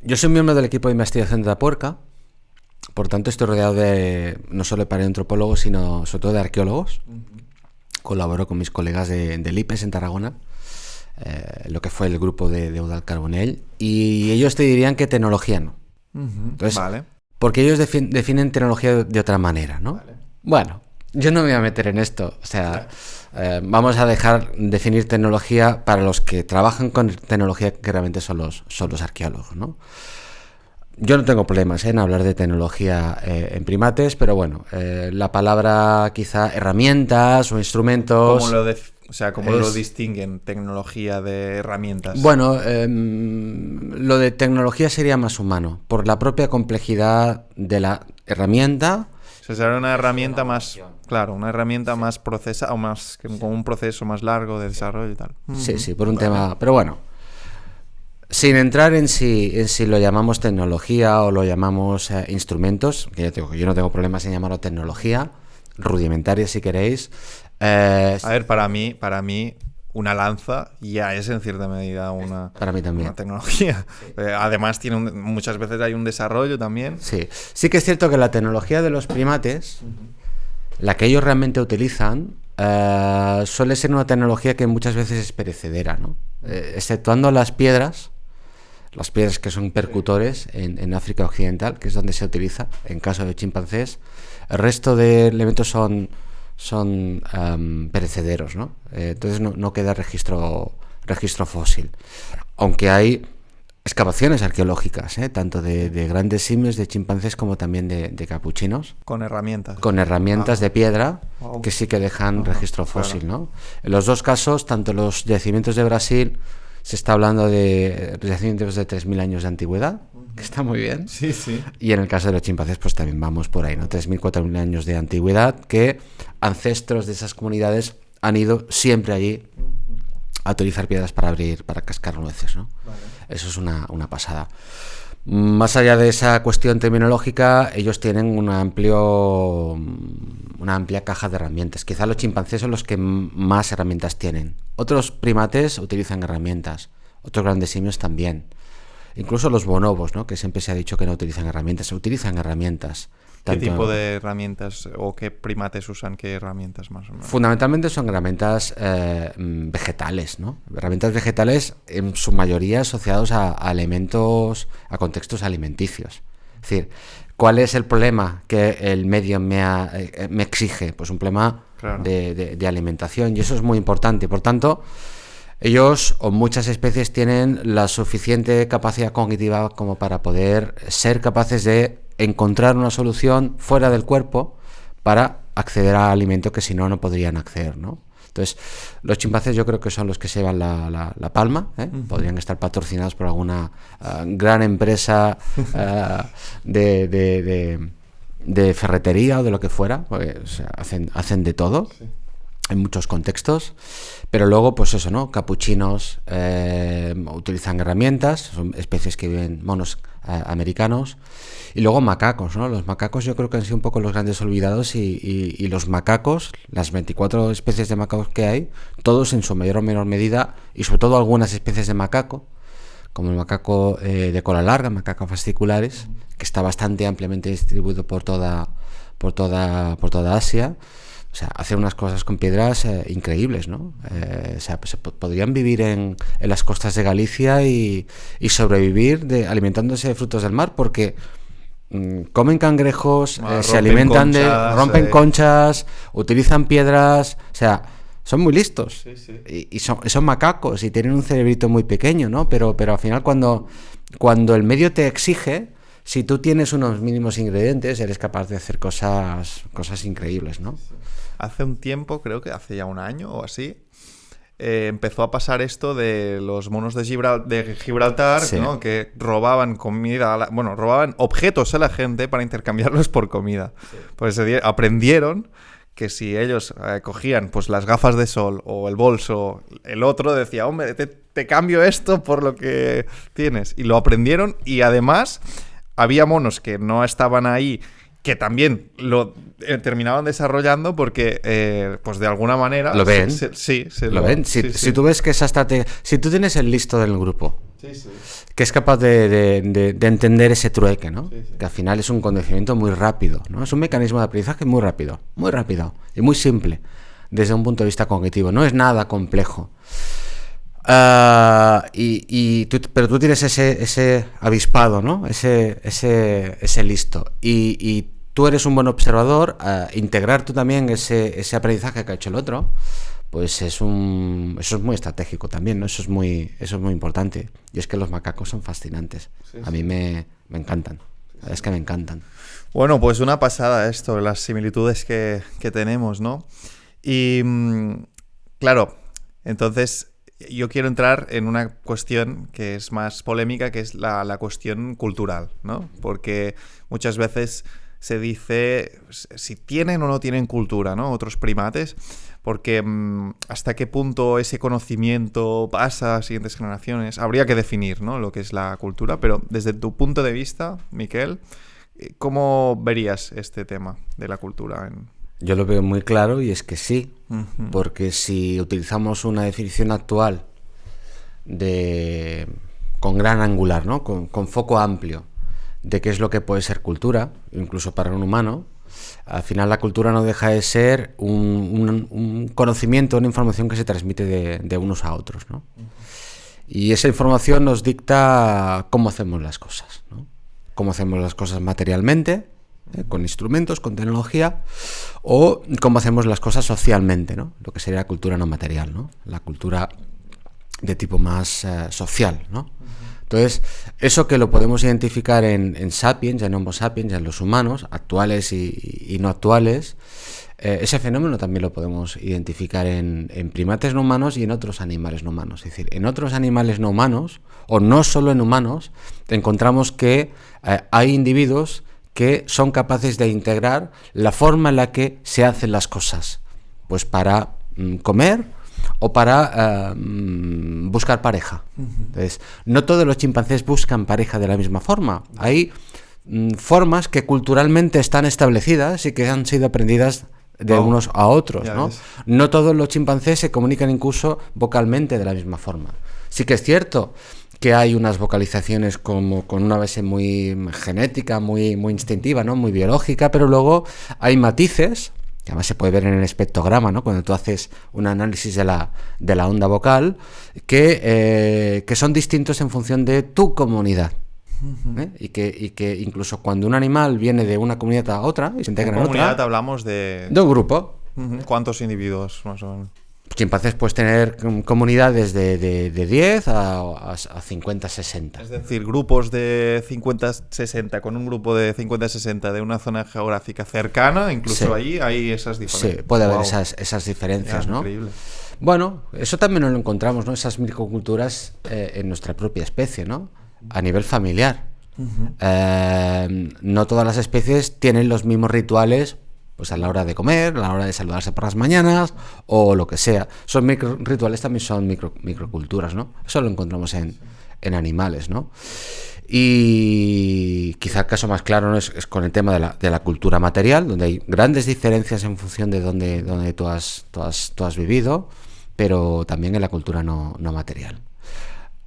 yo soy miembro del equipo de investigación de Atapuerca, por tanto estoy rodeado no solo de paleoantropólogos, sino sobre todo de arqueólogos. Colaboro con mis colegas del IPES en Tarragona, lo que fue el grupo de Eudald Carbonell, y ellos te dirían que tecnología no. Entonces, vale. Porque ellos definen tecnología de otra manera, ¿no? Vale. Bueno, Yo no me voy a meter en esto. O sea, vamos a dejar definir tecnología para los que trabajan con tecnología, que realmente son los arqueólogos, ¿no? Yo no tengo problemas en hablar de tecnología en primates, pero bueno, la palabra quizá herramientas o instrumentos... ¿Cómo lo distinguen tecnología de herramientas? Bueno, lo de tecnología sería más humano, por la propia complejidad de la herramienta. O sea, será una herramienta más, claro, una herramienta más procesa o más con un proceso más largo de desarrollo y tal. Sí, por un tema. Pero bueno, sin entrar en si lo llamamos tecnología o lo llamamos instrumentos, que ya te digo que yo no tengo problemas en llamarlo tecnología, rudimentaria si queréis. A ver, para mí, una lanza ya es en cierta medida para mí también. Una tecnología. Sí. Además, muchas veces hay un desarrollo también. Sí que es cierto que la tecnología de los primates, la que ellos realmente utilizan, suele ser una tecnología que muchas veces es perecedera, ¿no? Exceptuando las piedras que son percutores en África Occidental, que es donde se utiliza en caso de chimpancés, el resto de elementos son perecederos, ¿no? Entonces no queda registro fósil, aunque hay excavaciones arqueológicas, tanto de grandes simios, de chimpancés, como también de capuchinos. Con herramientas. Con herramientas de piedra, que sí que dejan registro fósil, claro. ¿no? En los dos casos, tanto los yacimientos de Brasil, se está hablando de yacimientos de 3.000 años de antigüedad, que está muy bien. Sí, sí. Y en el caso de los chimpancés, pues también vamos por ahí, ¿no? 3.000, 4.000 años de antigüedad, que ancestros de esas comunidades han ido siempre allí a utilizar piedras para cascar nueces, ¿no? Vale. Eso es una pasada. Más allá de esa cuestión terminológica, ellos tienen una amplia caja de herramientas. Quizá los chimpancés son los que más herramientas tienen. Otros primates utilizan herramientas, otros grandes simios también. Incluso los bonobos, ¿no? Que siempre se ha dicho que no utilizan herramientas, se utilizan herramientas. ¿Qué tipo de herramientas o qué primates usan qué herramientas más o menos? Fundamentalmente son herramientas vegetales, ¿no? Herramientas vegetales en su mayoría asociados a elementos, a contextos alimenticios. Es decir, ¿cuál es el problema que el medio me exige? Pues un problema, claro, de alimentación, y eso es muy importante. Por tanto, ellos o muchas especies tienen la suficiente capacidad cognitiva como para poder ser capaces de encontrar una solución fuera del cuerpo para acceder al alimento que si no podrían acceder, ¿no? Entonces, los chimpancés yo creo que son los que se llevan la palma, ¿eh? Uh-huh. Podrían estar patrocinados por alguna gran empresa de ferretería o de lo que fuera, porque, o sea, hacen de todo. Sí. En muchos contextos, pero luego, pues eso, ¿no? Capuchinos utilizan herramientas, son especies que viven, monos americanos, y luego macacos, ¿no? Los macacos yo creo que han sido un poco los grandes olvidados, y los macacos, las 24 especies de macacos que hay, todos en su mayor o menor medida, y sobre todo algunas especies de macaco, como el macaco de cola larga, macacos fasciculares, que está bastante ampliamente distribuido por toda Asia. O sea, hacer unas cosas con piedras increíbles, ¿no? O sea, pues, podrían vivir en las costas de Galicia y sobrevivir alimentándose de frutos del mar, porque comen cangrejos, se alimentan rompen conchas, utilizan piedras, o sea, son muy listos. Sí. Y son macacos y tienen un cerebrito muy pequeño, ¿no? Pero al final cuando el medio te exige, si tú tienes unos mínimos ingredientes, eres capaz de hacer cosas increíbles, ¿no? Hace un tiempo, creo que hace ya un año o así, empezó a pasar esto de los monos de Gibraltar, sí, ¿no? Que robaban comida, robaban objetos a la gente para intercambiarlos por comida. Sí. Pues aprendieron que si ellos cogían pues las gafas de sol o el bolso, el otro decía, hombre, te cambio esto por lo que tienes. Y lo aprendieron, y además había monos que no estaban ahí que también lo terminaban desarrollando porque, pues de alguna manera... ¿Lo ven? Lo ven. Si tú ves que esa estrategia... Si tú tienes el listo del grupo, que es capaz de entender ese trueque, ¿no? Que al final es un conocimiento muy rápido, ¿no? Es un mecanismo de aprendizaje muy rápido y muy simple desde un punto de vista cognitivo. No es nada complejo. Pero tú tienes ese avispado, ¿no? Ese listo, y tú eres un buen observador, integrar tú también ese aprendizaje que ha hecho el otro, pues eso es muy estratégico también, ¿no? Eso es muy importante. Y es que los macacos son fascinantes. Sí, a mí me encantan. Sí. Es que me encantan. Bueno, pues una pasada esto, las similitudes que tenemos, ¿no? Y claro, entonces yo quiero entrar en una cuestión que es más polémica, que es la cuestión cultural, ¿no? Porque muchas veces se dice si tienen o no tienen cultura, ¿no? Otros primates, porque hasta qué punto ese conocimiento pasa a siguientes generaciones. Habría que definir, ¿no?, lo que es la cultura, pero desde tu punto de vista, Miquel, ¿cómo verías este tema de la cultura? Yo lo veo muy claro, y es que sí, porque si utilizamos una definición actual con gran angular, ¿no?, con foco amplio, de qué es lo que puede ser cultura, incluso para un humano, al final la cultura no deja de ser un conocimiento, una información que se transmite de unos a otros, ¿no? Y esa información nos dicta cómo hacemos las cosas, ¿no? Cómo hacemos las cosas materialmente, con instrumentos, con tecnología, o cómo hacemos las cosas socialmente, ¿no? Lo que sería la cultura no material, ¿no? La cultura de tipo más social, ¿no? Entonces, eso que lo podemos identificar en Sapiens, en Homo sapiens, en los humanos, actuales y no actuales, ese fenómeno también lo podemos identificar en primates no humanos y en otros animales no humanos. Es decir, en otros animales no humanos, o no solo en humanos, encontramos que hay individuos que son capaces de integrar la forma en la que se hacen las cosas, pues para comer o para buscar pareja. Entonces, no todos los chimpancés buscan pareja de la misma forma. Hay formas que culturalmente están establecidas y que han sido aprendidas de unos a otros, ¿no? No todos los chimpancés se comunican incluso vocalmente de la misma forma. Sí que es cierto que hay unas vocalizaciones como con una base muy genética, muy instintiva, ¿no?, muy biológica, pero luego hay matices, que además se puede ver en el espectrograma, ¿no?, cuando tú haces un análisis de la onda vocal, que son distintos en función de tu comunidad. Y que incluso cuando un animal viene de una comunidad a otra y se integra en otra... comunidad hablamos de un grupo. ¿Cuántos individuos más o menos? Chimpancés puedes tener comunidades de 10 a 50, 60. Es decir, grupos de 50, 60, con un grupo de 50, 60 de una zona geográfica cercana, incluso sí, allí hay esas diferencias. Sí, puede haber esas diferencias, ¿no? Increíble. Bueno, eso también nos lo encontramos, ¿no?, esas microculturas en nuestra propia especie, ¿no?, a nivel familiar. No todas las especies tienen los mismos rituales, pues a la hora de comer, a la hora de saludarse por las mañanas o lo que sea. Son rituales, también son microculturas, ¿no? Eso lo encontramos en animales, ¿no? Y quizá el caso más claro, ¿no?, es con el tema de la cultura material, donde hay grandes diferencias en función de dónde tú has vivido, pero también en la cultura no material.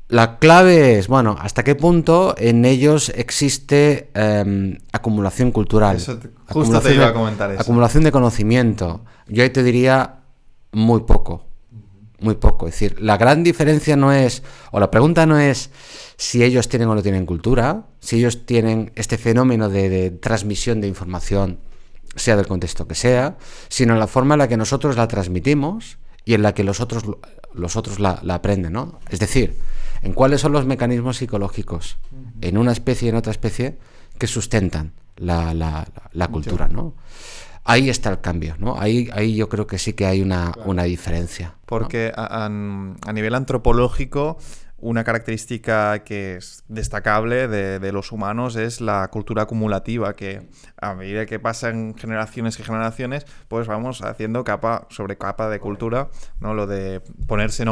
La clave es, bueno, hasta qué punto en ellos existe acumulación cultural. Justo te iba a comentar eso. Acumulación de conocimiento. Yo ahí te diría muy poco. Muy poco. Es decir, la gran diferencia no es, o la pregunta no es si ellos tienen o no tienen cultura, si ellos tienen este fenómeno de transmisión de información, sea del contexto que sea, sino la forma en la que nosotros la transmitimos y en la que los otros la aprenden, ¿no? Es decir, en cuáles son los mecanismos psicológicos en una especie y en otra especie que sustentan la cultura, ¿no? Ahí está el cambio, ¿no? Ahí yo creo que sí que hay una diferencia. Porque ¿no?, a nivel antropológico, una característica que es destacable de los humanos es la cultura acumulativa, que a medida que pasan generaciones y generaciones, pues vamos haciendo capa sobre capa de cultura, ¿no? Lo de ponerse en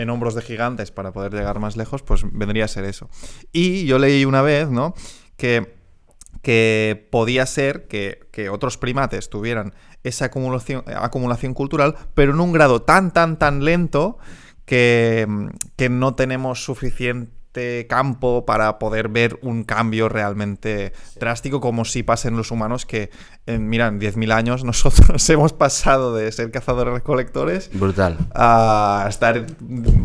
hombros de gigantes para poder llegar más lejos, pues vendría a ser eso. Y yo leí una vez, ¿no?, que podía ser que otros primates tuvieran esa acumulación cultural, pero en un grado tan lento que no tenemos suficiente campo para poder ver un cambio realmente drástico, como si pasa en los humanos, que mira, en 10.000 años nosotros hemos pasado de ser cazadores-recolectores brutal a estar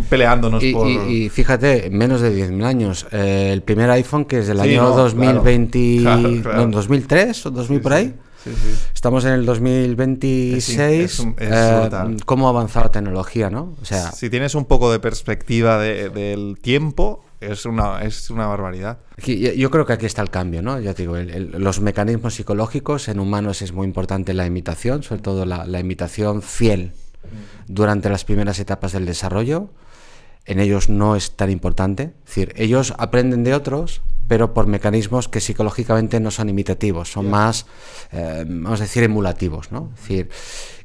peleándonos por... Y fíjate, menos de 10.000 años. El primer iPhone, que es del año 2020, claro. 2003 o 2000 por ahí. Sí. Estamos en el 2026. Es brutal. ¿Cómo ha avanzado la tecnología, no? O sea, si tienes un poco de perspectiva del tiempo, es una barbaridad. Yo creo que aquí está el cambio, ¿no? Ya te digo, los mecanismos psicológicos en humanos es muy importante la imitación, sobre todo la imitación fiel durante las primeras etapas del desarrollo. En ellos no es tan importante. Es decir, ellos aprenden de otros, pero por mecanismos que psicológicamente no son imitativos, son más, vamos a decir, emulativos, ¿no? Es decir,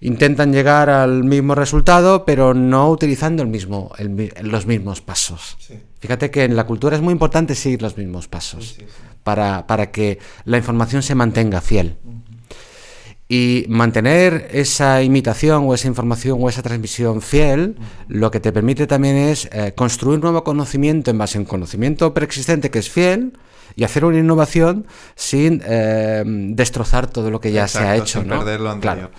intentan llegar al mismo resultado, pero no utilizando los mismos pasos. Sí. Fíjate que en la cultura es muy importante seguir los mismos pasos, sí. Para que la información se mantenga fiel. Y mantener esa imitación o esa información o esa transmisión fiel, lo que te permite también es construir nuevo conocimiento en base a un conocimiento preexistente que es fiel y hacer una innovación sin destrozar todo lo que ya se ha hecho, sin ¿no? perder lo anterior.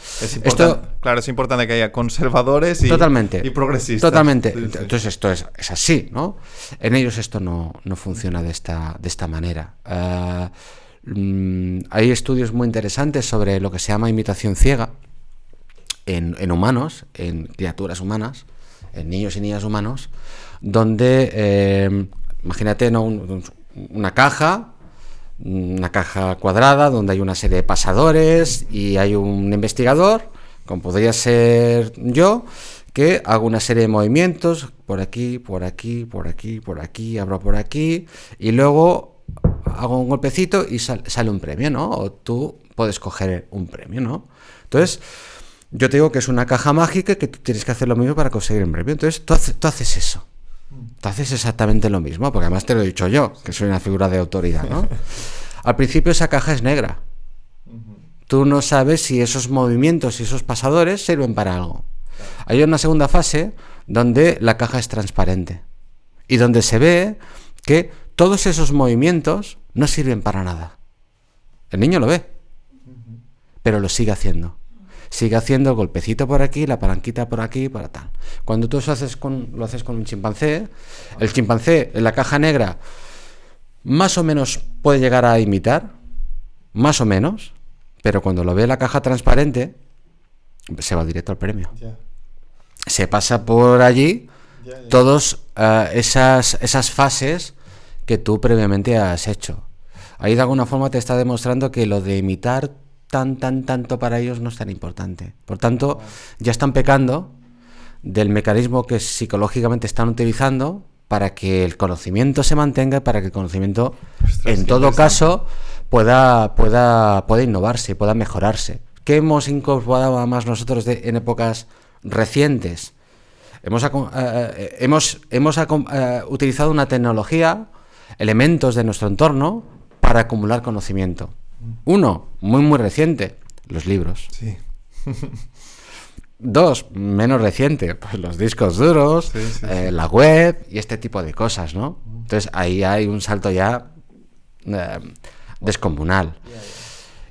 Claro. Es importante que haya conservadores y progresistas. Totalmente. Sí. Entonces esto es así, ¿no? En ellos esto no funciona de esta manera. Hay estudios muy interesantes sobre lo que se llama imitación ciega en humanos, en criaturas humanas, en niños y niñas humanos, donde, imagínate, ¿no? una caja cuadrada donde hay una serie de pasadores y hay un investigador, como podría ser yo, que hago una serie de movimientos por aquí, abro por aquí y luego hago un golpecito y sale un premio, ¿no? O tú puedes coger un premio, ¿no? Entonces, yo te digo que es una caja mágica que tú tienes que hacer lo mismo para conseguir un premio. Entonces, tú haces eso. Tú haces exactamente lo mismo, porque además te lo he dicho yo, que soy una figura de autoridad, ¿no? Al principio esa caja es negra. Tú no sabes si esos movimientos y esos pasadores sirven para algo. Hay una segunda fase donde la caja es transparente y donde se ve que todos esos movimientos no sirven para nada. El niño lo ve, pero lo sigue haciendo. Sigue haciendo el golpecito por aquí, la palanquita por aquí, para tal. Cuando tú lo haces con un chimpancé, el chimpancé en la caja negra más o menos puede llegar a imitar, más o menos, pero cuando lo ve en la caja transparente, se va directo al premio. Se pasa por allí todas esas fases que tú previamente has hecho. Ahí de alguna forma te está demostrando que lo de imitar tanto para ellos no es tan importante. Por tanto, ya están pecando del mecanismo que psicológicamente están utilizando para que el conocimiento se mantenga, para que el conocimiento, en todo caso, pueda innovarse, pueda mejorarse. ¿Qué hemos incorporado además nosotros en épocas recientes? Hemos utilizado una tecnología, elementos de nuestro entorno para acumular conocimiento. Uno, muy reciente, los libros. Sí. Dos, menos reciente, pues los discos duros, la web y este tipo de cosas, ¿no? Entonces ahí hay un salto ya descomunal.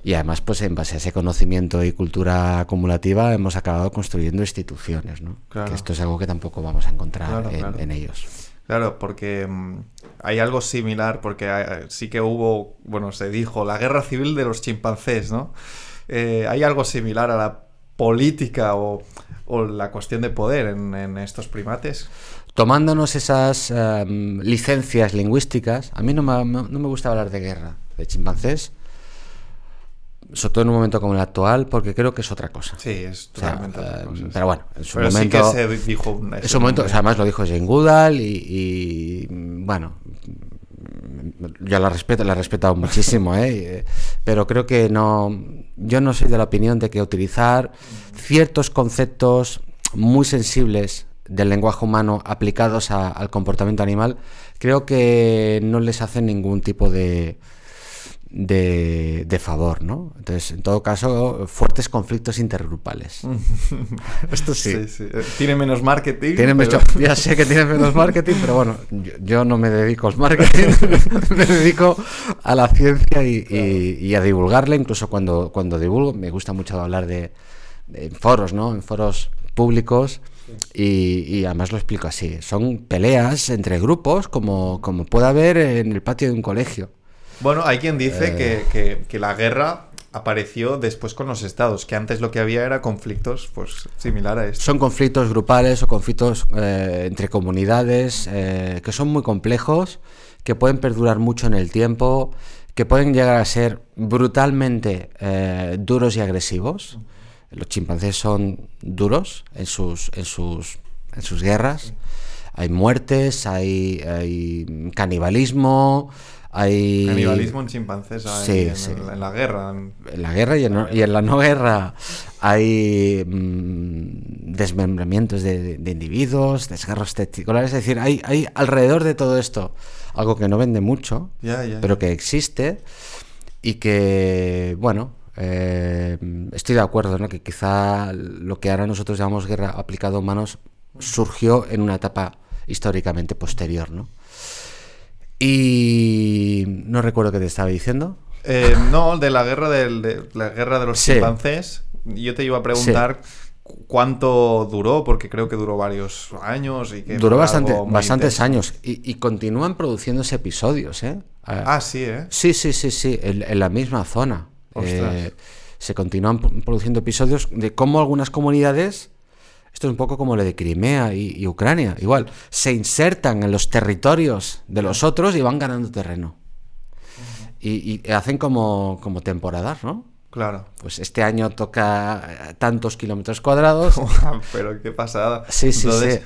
Y además, pues en base a ese conocimiento y cultura acumulativa hemos acabado construyendo instituciones, ¿no? Claro. Que esto es algo que tampoco vamos a encontrar en ellos. Claro, porque hay algo similar, porque sí que hubo, se dijo, la guerra civil de los chimpancés, ¿no? Hay algo similar a la política o la cuestión de poder en estos primates. Tomándonos esas licencias lingüísticas, a mí no me gusta hablar de guerra de chimpancés, sobre todo en un momento como el actual, porque creo que es otra cosa. Sí, es totalmente otra cosa. Pero bueno, en su pero momento... sí que se dijo... En su momento, además lo dijo Jane Goodall y bueno, yo la he respetado muchísimo, pero creo que yo no soy de la opinión de que utilizar ciertos conceptos muy sensibles del lenguaje humano aplicados al comportamiento animal, creo que no les hacen ningún tipo de de favor, ¿no? Entonces, en todo caso, fuertes conflictos intergrupales. Esto sí. Tiene menos marketing. Ya sé que tiene menos marketing, pero bueno, yo no me dedico al marketing, me dedico a la ciencia y a divulgarla. Incluso cuando divulgo, me gusta mucho hablar de foros, ¿no? En foros públicos. Y además lo explico así. Son peleas entre grupos como puede haber en el patio de un colegio. Bueno, hay quien dice que la guerra apareció después con los estados, que antes lo que había era conflictos pues similar a esto. Son conflictos grupales o conflictos entre comunidades que son muy complejos, que pueden perdurar mucho en el tiempo, que pueden llegar a ser brutalmente duros y agresivos. Los chimpancés son duros en sus guerras. Hay muertes, hay canibalismo, hay... Canibalismo en chimpancés en la guerra. En la guerra y en la no guerra hay desmembramientos de individuos, desgarros testiculares. Es decir, hay alrededor de todo esto algo que no vende mucho, pero que existe y que, bueno... estoy de acuerdo, ¿no? Que quizá lo que ahora nosotros llamamos guerra aplicada a humanos surgió en una etapa históricamente posterior, ¿no? Y no recuerdo qué te estaba diciendo. No, de la guerra de los chimpancés. Yo te iba a preguntar cuánto duró, porque creo que duró varios años y que duró bastantes años y continúan produciéndose episodios, ¿eh? Sí, ¿eh? Sí, en la misma zona. Se continúan produciendo episodios de cómo algunas comunidades, esto es un poco como lo de Crimea y Ucrania, igual, se insertan en los territorios de los otros y van ganando terreno. Y hacen como temporadas, ¿no? Claro. Pues este año toca tantos kilómetros cuadrados. Pero qué pasada. Sí. Entonces,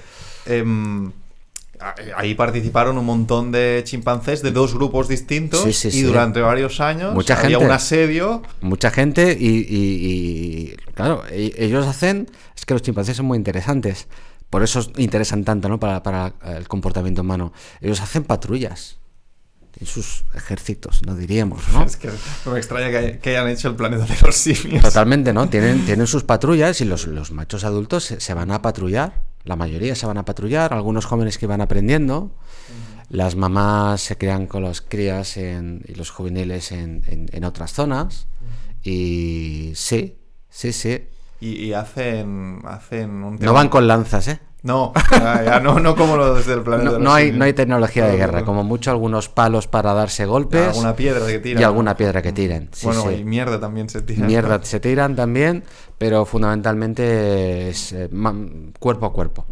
ahí participaron un montón de chimpancés de dos grupos distintos y durante varios años había un asedio. Mucha gente y claro, ellos hacen... Es que los chimpancés son muy interesantes, por eso interesan tanto, ¿no? para el comportamiento humano. Ellos hacen patrullas en sus ejércitos, no diríamos, ¿no? Es que no me extraña que hayan hecho el planeta de los simios. Totalmente, ¿no? Tienen sus patrullas y los machos adultos se van a patrullar. La mayoría se van a patrullar, algunos jóvenes que van aprendiendo. Las mamás se crean con las crías y los juveniles en otras zonas. Y sí. Y hacen un tema... No van con lanzas, ¿eh? No, ya no como los del planeta. No hay tecnología de guerra, como mucho algunos palos para darse golpes. Alguna piedra que tiran. Y alguna piedra que tiren. Y mierda también se tiran. Mierda se tiran también, pero fundamentalmente es cuerpo a cuerpo.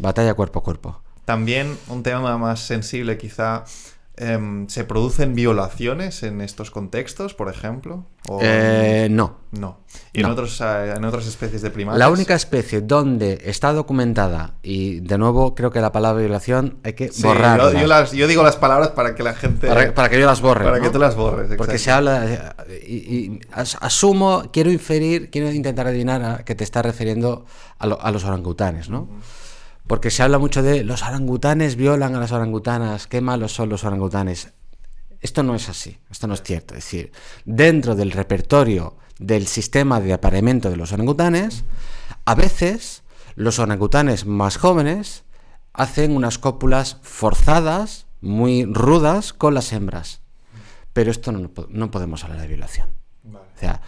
Batalla cuerpo a cuerpo. También un tema más sensible quizá. ¿Se producen violaciones en estos contextos, por ejemplo? ¿O... No. ¿Y en otras especies de primates? La única especie donde está documentada, y de nuevo creo que la palabra violación hay que borrarla. Yo digo las palabras para que la gente... Para que yo las borre. Para que tú las borres, exacto. Porque se habla... asumo, quiero intentar adivinar a que te estás refiriendo a los orangutanes, ¿no? Porque se habla mucho de los orangutanes violan a las orangutanas, qué malos son los orangutanes. Esto no es así, esto no es cierto. Es decir, dentro del repertorio del sistema de apareamiento de los orangutanes, a veces los orangutanes más jóvenes hacen unas cópulas forzadas, muy rudas, con las hembras. Pero esto no podemos hablar de violación. O sea,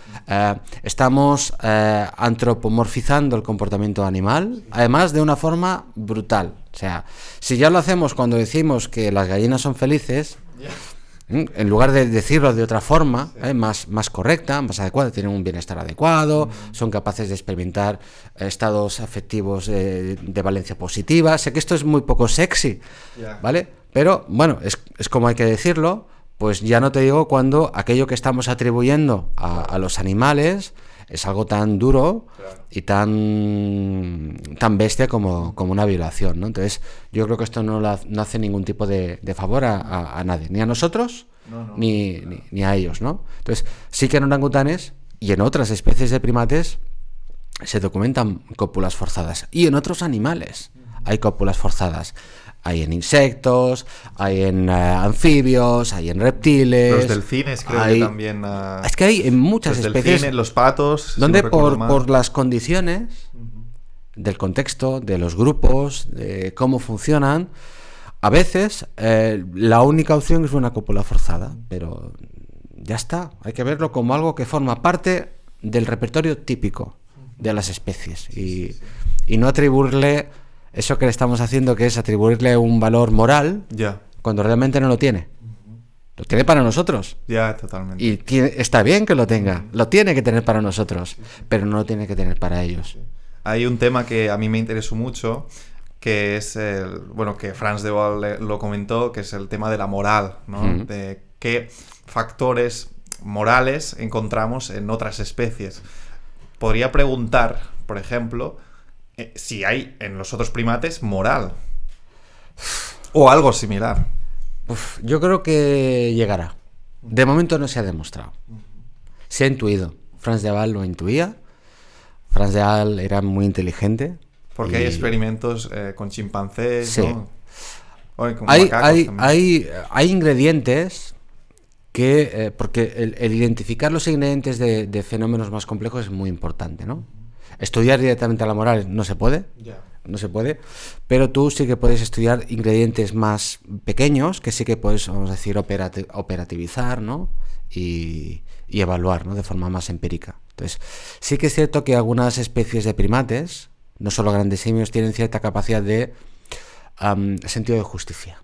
estamos antropomorfizando el comportamiento animal, además de una forma brutal. O sea, si ya lo hacemos cuando decimos que las gallinas son felices, en lugar de decirlo de otra forma, más correcta, más adecuada, tienen un bienestar adecuado, son capaces de experimentar estados afectivos de valencia positiva. Sé que esto es muy poco sexy, ¿vale? Pero bueno, es como hay que decirlo. Pues ya no te digo cuando aquello que estamos atribuyendo a los animales es algo tan duro y tan bestia como una violación, ¿no? Entonces yo creo que esto no hace ningún tipo de favor a nadie, ni a nosotros ni a ellos, ¿no? Entonces sí que en orangutanes y en otras especies de primates se documentan cópulas forzadas y en otros animales. hay cópulas forzadas. Hay en insectos, hay en anfibios, hay en reptiles. Los delfines creo que también... Es que hay en muchas los especies... delfines, los patos... Donde por las condiciones del contexto, de los grupos, de cómo funcionan, a veces la única opción es una cópula forzada, pero ya está. Hay que verlo como algo que forma parte del repertorio típico de las especies y no atribuirle... Eso que le estamos haciendo, que es atribuirle un valor moral, cuando realmente no lo tiene. Lo tiene para nosotros. Ya, totalmente. Y está bien que lo tenga. Lo tiene que tener para nosotros, pero no lo tiene que tener para ellos. Hay un tema que a mí me interesó mucho, que es, que Frans de Waal lo comentó, que es el tema de la moral, ¿no? De qué factores morales encontramos en otras especies. Podría preguntar, por ejemplo... si hay en los otros primates moral o algo similar. Yo creo que llegará. De momento no se ha demostrado. Se ha intuido. Frans de Waal lo intuía. Frans de Waal era muy inteligente. Porque hay experimentos con chimpancés, sí. ¿no? Con hay ingredientes que... porque el identificar los ingredientes de fenómenos más complejos es muy importante, ¿no? Estudiar directamente a la moral no se puede, no se puede, pero tú sí que puedes estudiar ingredientes más pequeños que sí que puedes, vamos a decir, operativizar, ¿no? Y evaluar, ¿no? De forma más empírica. Entonces, sí que es cierto que algunas especies de primates, no solo grandes simios, tienen cierta capacidad de sentido de justicia.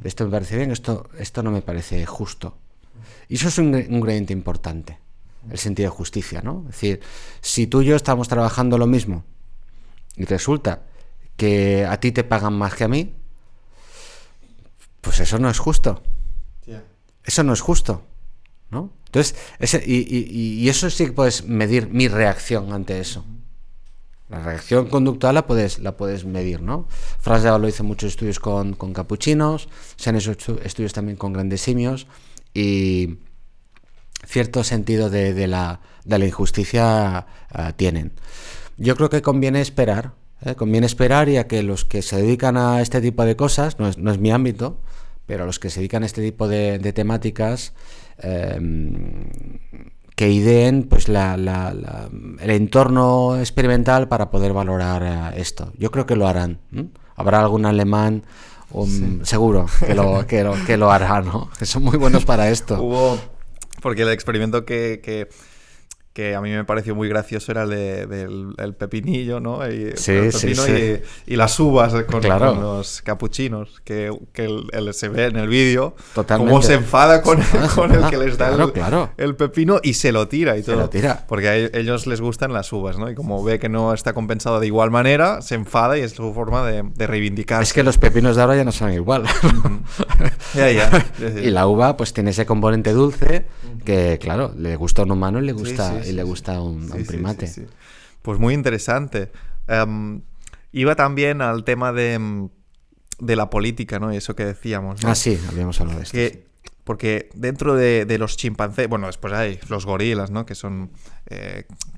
Esto me parece bien, esto no me parece justo. Y eso es un ingrediente importante. El sentido de justicia, ¿no? Es decir, si tú y yo estamos trabajando lo mismo y resulta que a ti te pagan más que a mí, pues eso no es justo. Eso no es justo, ¿no? Entonces, y eso sí que puedes medir mi reacción ante eso. La reacción conductual la puedes medir, ¿no? Frans de Waal lo hizo muchos estudios con capuchinos, se han hecho estudios también con grandes simios y... cierto sentido de la injusticia tienen. Yo creo que conviene esperar y a que los que se dedican a este tipo de cosas, no es mi ámbito, pero los que se dedican a este tipo de temáticas, que ideen pues el entorno experimental para poder valorar esto. Yo creo que lo harán. Habrá algún alemán seguro que lo hará, ¿no? Que son muy buenos para esto. Porque el experimento que a mí me pareció muy gracioso era el pepinillo, ¿no? El pepino y las uvas con los capuchinos, que se ve en el vídeo. Totalmente. Cómo se enfada con el que les da el pepino y se lo tira y todo. Se lo tira. Porque a ellos les gustan las uvas, ¿no? Y como ve que no está compensado de igual manera, se enfada y es su forma de reivindicarse. Es que los pepinos de ahora ya no son igual. Y la uva pues tiene ese componente dulce que, claro, le gusta a un humano y le gusta a un primate. Sí. Pues muy interesante. Iba también al tema de la política, ¿no? Y eso que decíamos, ¿no? Ah, sí, habíamos hablado de esto. Porque dentro de los chimpancés, bueno, después hay los gorilas, ¿no? Que son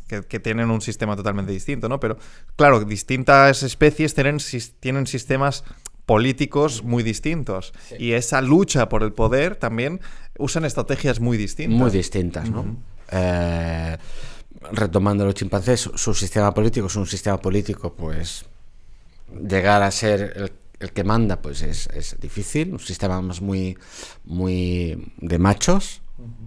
que tienen un sistema totalmente distinto, ¿no? Pero, claro, distintas especies tienen sistemas políticos muy distintos. Sí. Y esa lucha por el poder también usan estrategias muy distintas. Muy distintas, ¿no? Retomando los chimpancés, su sistema político es un sistema político, pues llegar a ser el que manda, pues es difícil. Un sistema más muy de machos.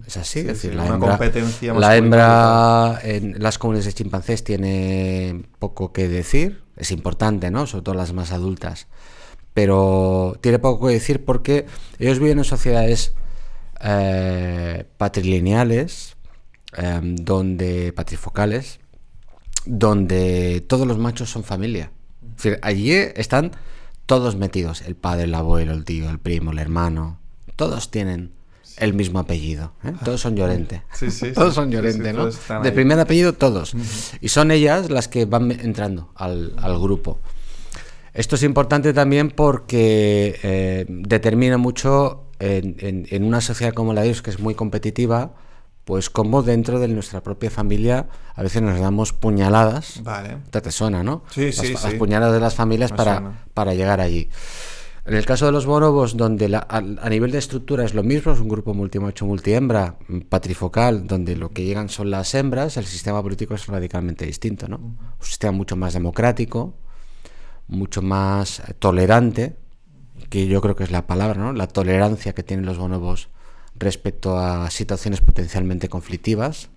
Es así, es decir, la hembra en las comunidades de chimpancés tiene poco que decir. Es importante, ¿no? Sobre todo las más adultas. Pero tiene poco que decir porque ellos viven en sociedades patrilineales, patrifocales, donde todos los machos son familia. Es decir, allí están todos metidos, el padre, el abuelo, el tío, el primo, el hermano, todos tienen el mismo apellido, ¿eh? Todos son Llorente. Todos son Llorente, ¿no? De primer apellido todos. Y son ellas las que van entrando al grupo. Esto es importante también porque determina mucho en una sociedad como la de ellos, que es muy competitiva, pues como dentro de nuestra propia familia a veces nos damos puñaladas. Vale. Te suena, ¿no? Sí, las puñaladas de las familias para llegar allí. En el caso de los bonobos, donde a nivel de estructura es lo mismo, es un grupo multimacho, multihembra, patrifocal, donde lo que llegan son las hembras, el sistema político es radicalmente distinto, ¿no? Un sistema mucho más democrático, mucho más tolerante, que yo creo que es la palabra, ¿no? La tolerancia que tienen los bonobos respecto a situaciones potencialmente conflictivas,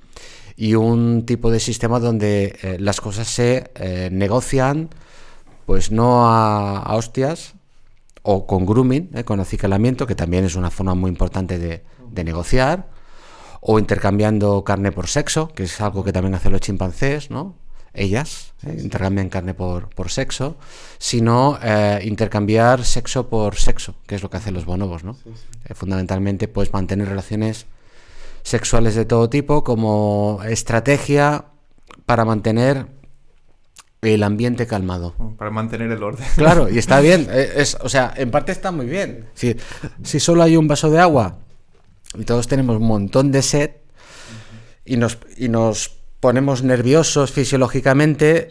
y un tipo de sistema donde las cosas se negocian, pues no a hostias, o con grooming, con acicalamiento, que también es una forma muy importante de negociar, o intercambiando carne por sexo, que es algo que también hacen los chimpancés, ¿no? Ellas intercambian carne por sexo, sino intercambiar sexo por sexo, que es lo que hacen los bonobos, ¿no? Fundamentalmente, pues mantener relaciones sexuales de todo tipo como estrategia para mantener el ambiente calmado. Para mantener el orden. Claro, y está bien. O sea, en parte está muy bien. Si solo hay un vaso de agua y todos tenemos un montón de sed y nos ponemos nerviosos fisiológicamente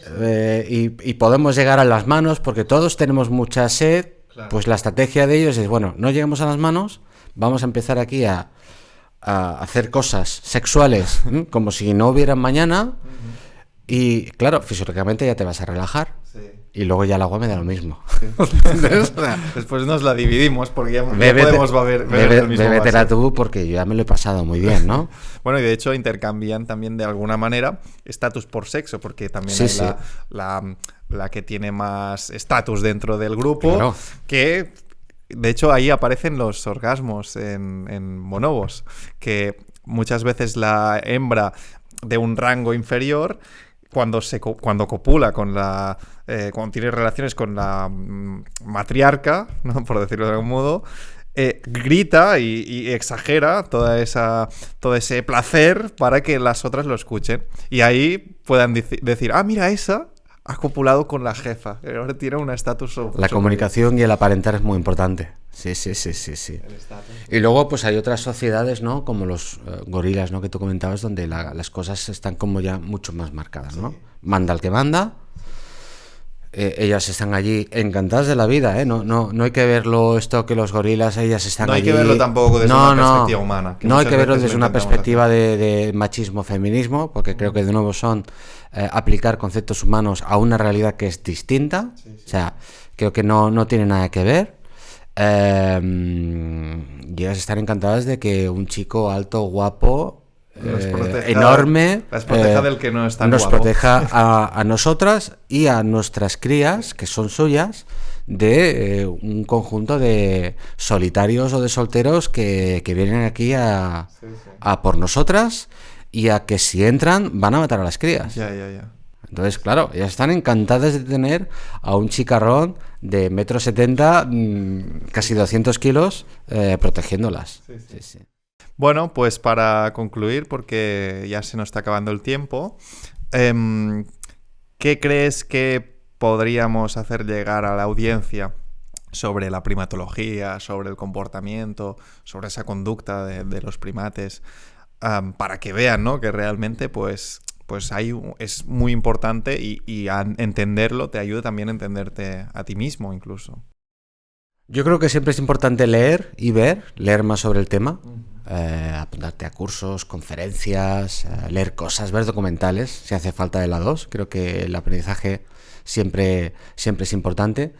y podemos llegar a las manos porque todos tenemos mucha sed, claro. Pues la estrategia de ellos es, bueno, no llegamos a las manos, vamos a empezar aquí a hacer cosas sexuales como si no hubieran mañana. Y claro, fisiológicamente ya te vas a relajar. Sí. Y luego ya el agua me da lo mismo. Sí. Después nos la dividimos porque ya podemos beber el mismo vaso. Bébetela tú porque yo ya me lo he pasado muy bien, ¿no? Bueno, y de hecho intercambian también de alguna manera estatus por sexo, porque también hay la que tiene más estatus dentro del grupo, claro. Que de hecho ahí aparecen los orgasmos en bonobos, que muchas veces la hembra de un rango inferior, cuando copula con cuando tiene relaciones con la matriarca, ¿no? Por decirlo de algún modo, grita y exagera todo ese placer para que las otras lo escuchen. Y ahí puedan decir, mira, esa ha copulado con la jefa. Ahora tiene un estatus. La comunicación y el aparentar es muy importante. Sí. Y luego pues hay otras sociedades, ¿no? Como los gorilas, ¿no? Que tú comentabas, donde las cosas están como ya mucho más marcadas, ¿no? Sí. Manda el que manda. Ellas están allí encantadas de la vida, ¿eh? No hay que verlo esto que los gorilas, ellas están allí. No hay que verlo tampoco desde una perspectiva humana. No hay que verlo desde una perspectiva de machismo-feminismo, porque creo que de nuevo son aplicar conceptos humanos a una realidad que es distinta. Sí. O sea, creo que no tiene nada que ver. Y ellas están encantadas de que un chico alto, guapo, enorme, las proteja del que no es tan nos guapo. Proteja a nosotras y a nuestras crías, que son suyas, de un conjunto de solitarios o de solteros que vienen aquí a por nosotras, y a que si entran van a matar a las crías. Ya. Entonces, claro, ellas están encantadas de tener a un chicarrón de 1,70 m, casi 200 kilos, protegiéndolas. Sí. Bueno, pues para concluir, porque ya se nos está acabando el tiempo, ¿qué crees que podríamos hacer llegar a la audiencia sobre la primatología, sobre el comportamiento, sobre esa conducta de los primates, para que vean, ¿no? Que realmente pues es muy importante y a entenderlo te ayuda también a entenderte a ti mismo incluso? Yo creo que siempre es importante leer y leer más sobre el tema, apuntarte a cursos, conferencias, leer cosas, ver documentales, si hace falta de la dos. Creo que el aprendizaje siempre es importante.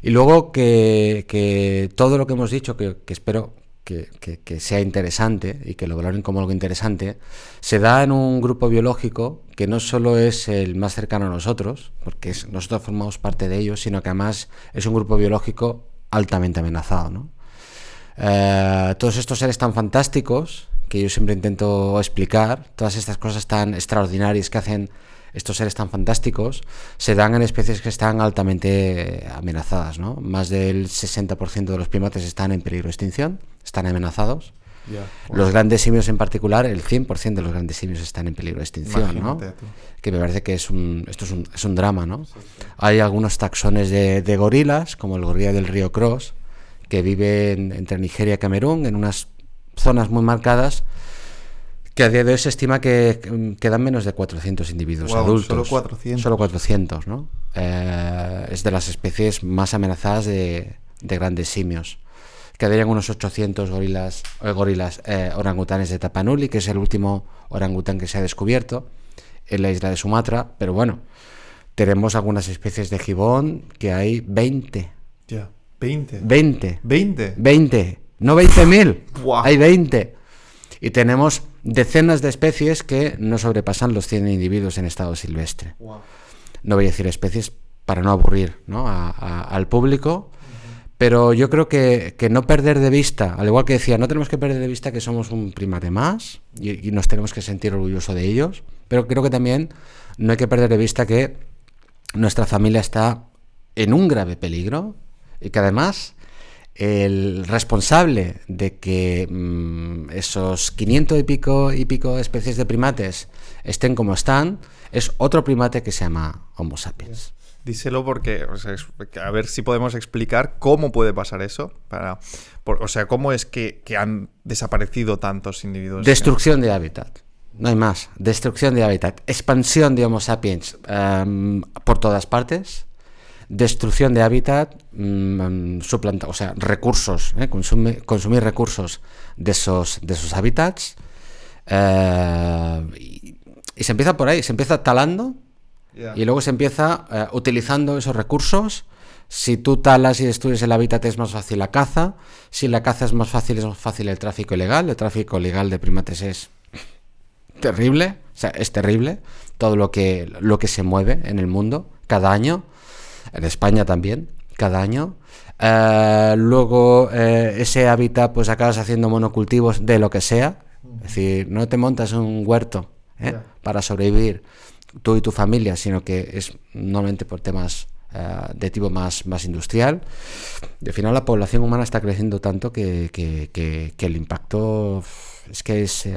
Y luego que todo lo que hemos dicho, que espero que sea interesante y que lo valoren como algo interesante, se da en un grupo biológico que no solo es el más cercano a nosotros, porque nosotros formamos parte de ellos, sino que además es un grupo biológico altamente amenazado, ¿no? Todos estos seres tan fantásticos que yo siempre intento explicar, todas estas cosas tan extraordinarias que hacen estos seres tan fantásticos, se dan en especies que están altamente amenazadas, ¿no? Más del 60% de los primates están en peligro de extinción, están amenazados. Los grandes simios en particular, el 100% de los grandes simios están en peligro de extinción, ¿no? Que me parece que esto es un drama, ¿no? Sí. Hay algunos taxones de gorilas, como el gorila del río Cross, que vive entre Nigeria y Camerún, en unas zonas muy marcadas, Que a día de hoy se estima que quedan menos de 400 individuos adultos. Solo 400. Solo 400, ¿no? Es de las especies más amenazadas de grandes simios. Quedarían unos 800 orangutanes de Tapanuli, que es el último orangután que se ha descubierto en la isla de Sumatra. Pero bueno, tenemos algunas especies de gibón que hay 20. Ya, 20. 20. 20. 20. No 20.000. Wow. Hay 20. Y tenemos decenas de especies que no sobrepasan los 100 individuos en estado silvestre. Wow. No voy a decir especies para no aburrir, ¿no? al público, pero yo creo que no perder de vista, al igual que decía, no tenemos que perder de vista que somos un primate más y nos tenemos que sentir orgullosos de ellos, pero creo que también no hay que perder de vista que nuestra familia está en un grave peligro y que además el responsable de que esos 500 y pico especies de primates estén como están es otro primate que se llama Homo sapiens. Díselo porque, o sea, a ver si podemos explicar cómo puede pasar eso. O sea, cómo es que han desaparecido tantos individuos. Destrucción de hábitat. No hay más. Destrucción de hábitat. Expansión de Homo sapiens por todas partes. Destrucción de hábitat, o sea, recursos, consumir recursos de esos hábitats, y se empieza por ahí, se empieza talando, y luego se empieza utilizando esos recursos. Si tú talas y destruyes el hábitat es más fácil la caza, si la caza es más fácil el tráfico ilegal. El tráfico ilegal de primates es terrible, o sea, es terrible todo lo que se mueve en el mundo cada año. En España también, cada año. Luego ese hábitat, pues acabas haciendo monocultivos de lo que sea. Es decir, no te montas un huerto para sobrevivir tú y tu familia, sino que es normalmente por temas de tipo más industrial. Y al final la población humana está creciendo tanto que el impacto es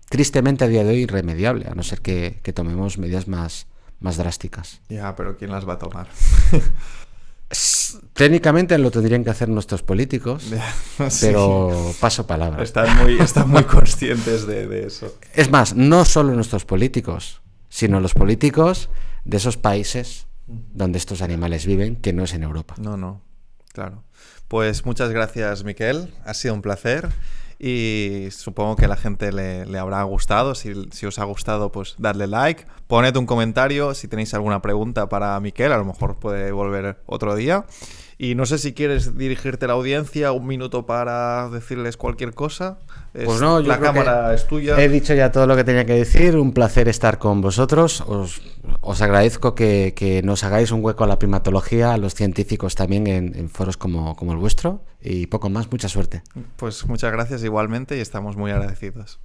tristemente a día de hoy irremediable, a no ser que tomemos medidas más drásticas. Ya, pero ¿quién las va a tomar? Técnicamente lo tendrían que hacer nuestros políticos, pero sí. Paso palabra. Están muy conscientes de eso. Es más, no solo nuestros políticos, sino los políticos de esos países donde estos animales viven, que no es en Europa. No, claro. Pues muchas gracias, Miquel. Ha sido un placer. Y supongo que a la gente le habrá gustado. Si os ha gustado, pues dadle like, poned un comentario si tenéis alguna pregunta para Miquel, a lo mejor puede volver otro día. Y no sé si quieres dirigirte a la audiencia un minuto para decirles cualquier cosa. Pues no, yo la cámara es tuya. He dicho ya todo lo que tenía que decir. Un placer estar con vosotros. Os agradezco que nos hagáis un hueco a la primatología, a los científicos también en foros como el vuestro. Y poco más, mucha suerte. Pues muchas gracias igualmente y estamos muy agradecidos.